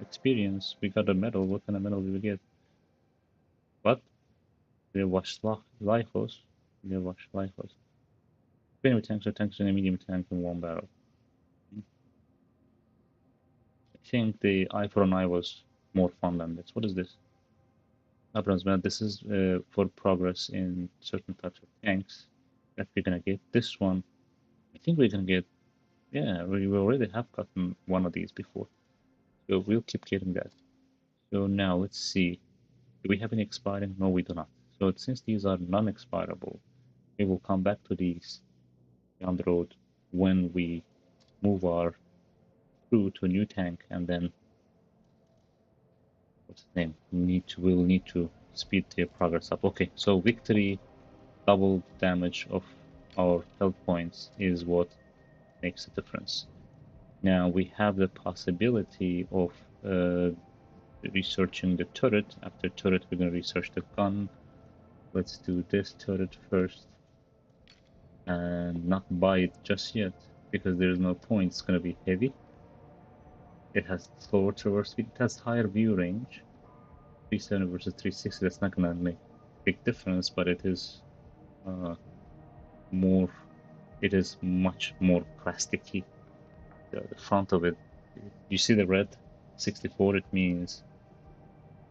experience. We got a medal. What kind of medal did we get? What? We watched Lycos. We watched Lycos. Enemy tanks are tanks and a medium tank in one barrel. I think the eye for an eye was more fun than this. What is this? Abrams, man, this is for progress in certain types of tanks that we're gonna get. This one, I think we're gonna get. Yeah, we already have gotten one of these before, so we'll keep getting that. So now let's see. Do we have any expiring? No, we do not. So since these are non-expirable, we will come back to these down the road when we move our crew to a new tank, and then what's the name? We'll need to speed their progress up. Okay, so victory double damage of our health points is what makes a difference. Now we have the possibility of researching the turret. After turret, we're going to research the gun. Let's do this turret first and not buy it just yet because there's no point. It's going to be heavy. It has slower traverse speed. It has higher view range. 370 versus 360. That's not going to make a big difference, but it is more. It is much more plasticky. The front of it, you see the red 64, it means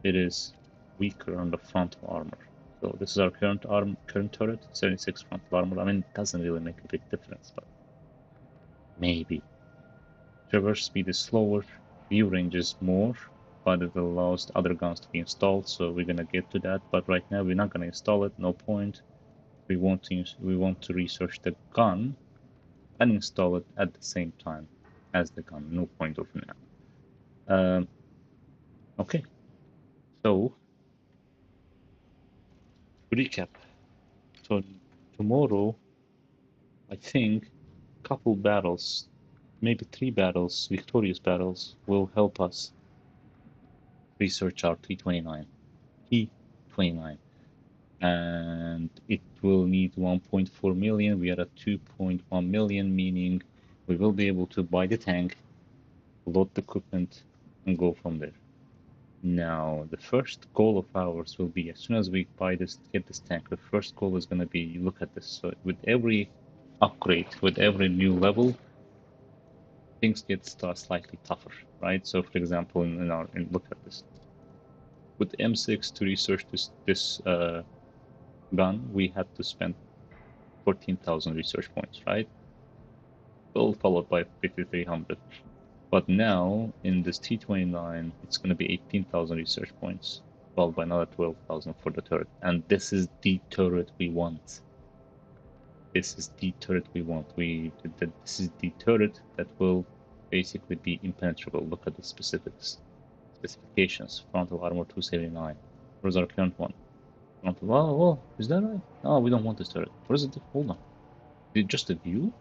it is weaker on the front armor. So this is our current turret, 76 frontal armor. I mean, it doesn't really make a big difference, but maybe. Traverse speed is slower, view range is more, but it allows the other guns to be installed, so we're gonna get to that. But right now we're not gonna install it, no point. We want to research the gun and install it at the same time as the gun. No point of now. Okay, so recap. So tomorrow, I think, couple battles, maybe 3 battles, victorious battles, will help us research our T29. T29. And it will need 1.4 million. We are at 2.1 million, meaning we will be able to buy the tank, load the equipment, and go from there. Now, the first goal of ours will be as soon as we get this tank, the first goal is going to be look at this. So, with every upgrade, with every new level, things get slightly tougher, right? So, for example, look at this. With M6 to research this gun, we had to spend 14,000 research points, right? Well, followed by 5,300. But now in this T29, it's going to be 18,000 research points, followed by another 12,000 for the turret. And this is the turret we want. This is the turret we want. This is the turret that will basically be impenetrable. Look at the specifications. Frontal armor 279. Where's our current one? Frontal. Oh, is that right? Oh, we don't want this turret. What is it? Hold on. Is it just a view?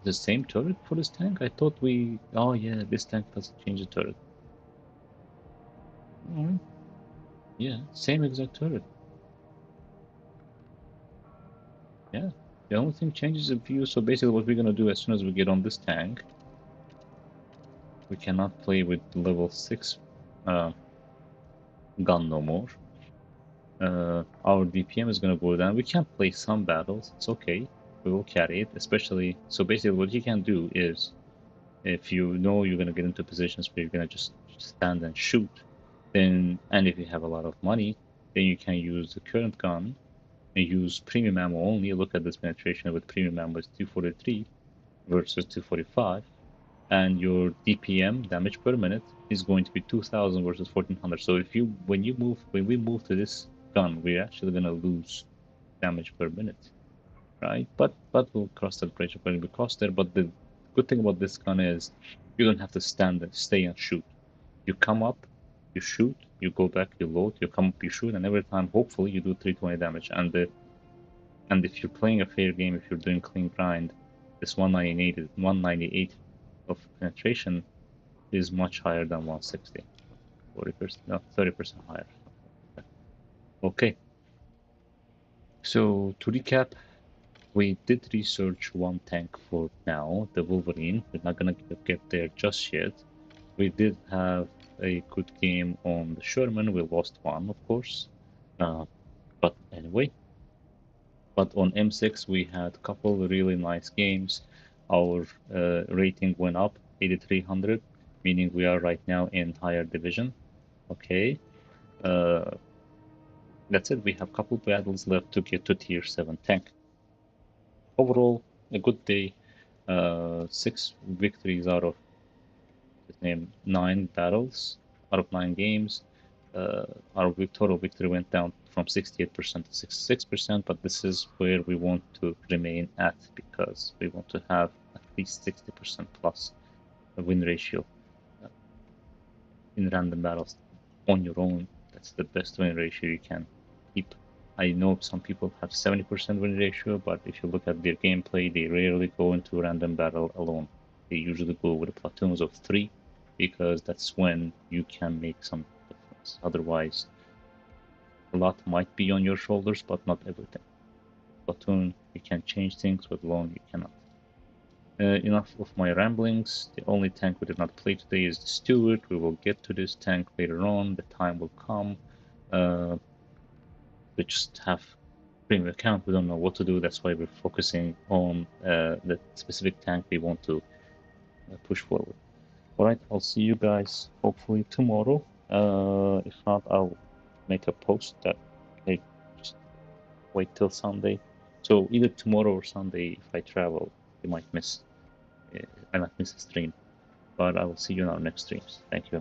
The same turret for this tank? I thought we. Oh yeah, this tank doesn't change the turret. Alright. Yeah, same exact turret. Yeah. The only thing changes the view. So basically, what we're gonna do as soon as we get on this tank, we cannot play with level 6 uh, gun no more. Our DPM is gonna go down. We can play some battles. It's okay. We will carry it. Especially, so basically, what you can do is, if you know you're gonna get into positions where you're gonna just stand and shoot, then and if you have a lot of money, then you can use the current gun and use premium ammo only. Look at this penetration with premium ammo is 243 versus 245, and your DPM damage per minute is going to be 2000 versus 1400. So if you when we move to this gun, we're actually gonna lose damage per minute, right? But we'll cross that bridge when we cross there. But the good thing about this gun is you don't have to stand and stay and shoot. You come up, you shoot, you go back, you load, you come up, you shoot, and every time, hopefully, you do 320 damage. And if you're playing a fair game, if you're doing clean grind, this 198 of penetration is much higher than 160. 40%, no, 30% higher. Okay, so to recap, we did research one tank for now, the Wolverine. We're not gonna get there just yet. We did have a good game on the Sherman. We lost one, of course. But anyway, but on M6 we had a couple of really nice games. Our rating went up 8300, meaning we are right now in higher division. Okay. That's it. We have a couple battles left to get to tier 7 tank. Overall, a good day. 6 victories out of his name 9 battles out of 9 games. Our total victory went down from 68% to 66%, but this is where we want to remain at because we want to have at least 60% plus a win ratio in random battles on your own. That's the best win ratio you can keep. I know some people have 70% win ratio, but if you look at their gameplay, they rarely go into a random battle alone. They usually go with platoons of 3 because that's when you can make some difference. Otherwise, a lot might be on your shoulders, but not everything. Platoon, you can change things, but alone you cannot. Enough of my ramblings. The only tank we did not play today is the Steward. We will get to this tank later on. The time will come. We just have premium account. We don't know what to do. That's why we're focusing on the specific tank we want to push forward. All right, I'll see you guys hopefully tomorrow. If not, I'll make a post that hey, just wait till Sunday. So either tomorrow or Sunday, if I travel, I might miss a stream. But I will see you in our next streams. Thank you.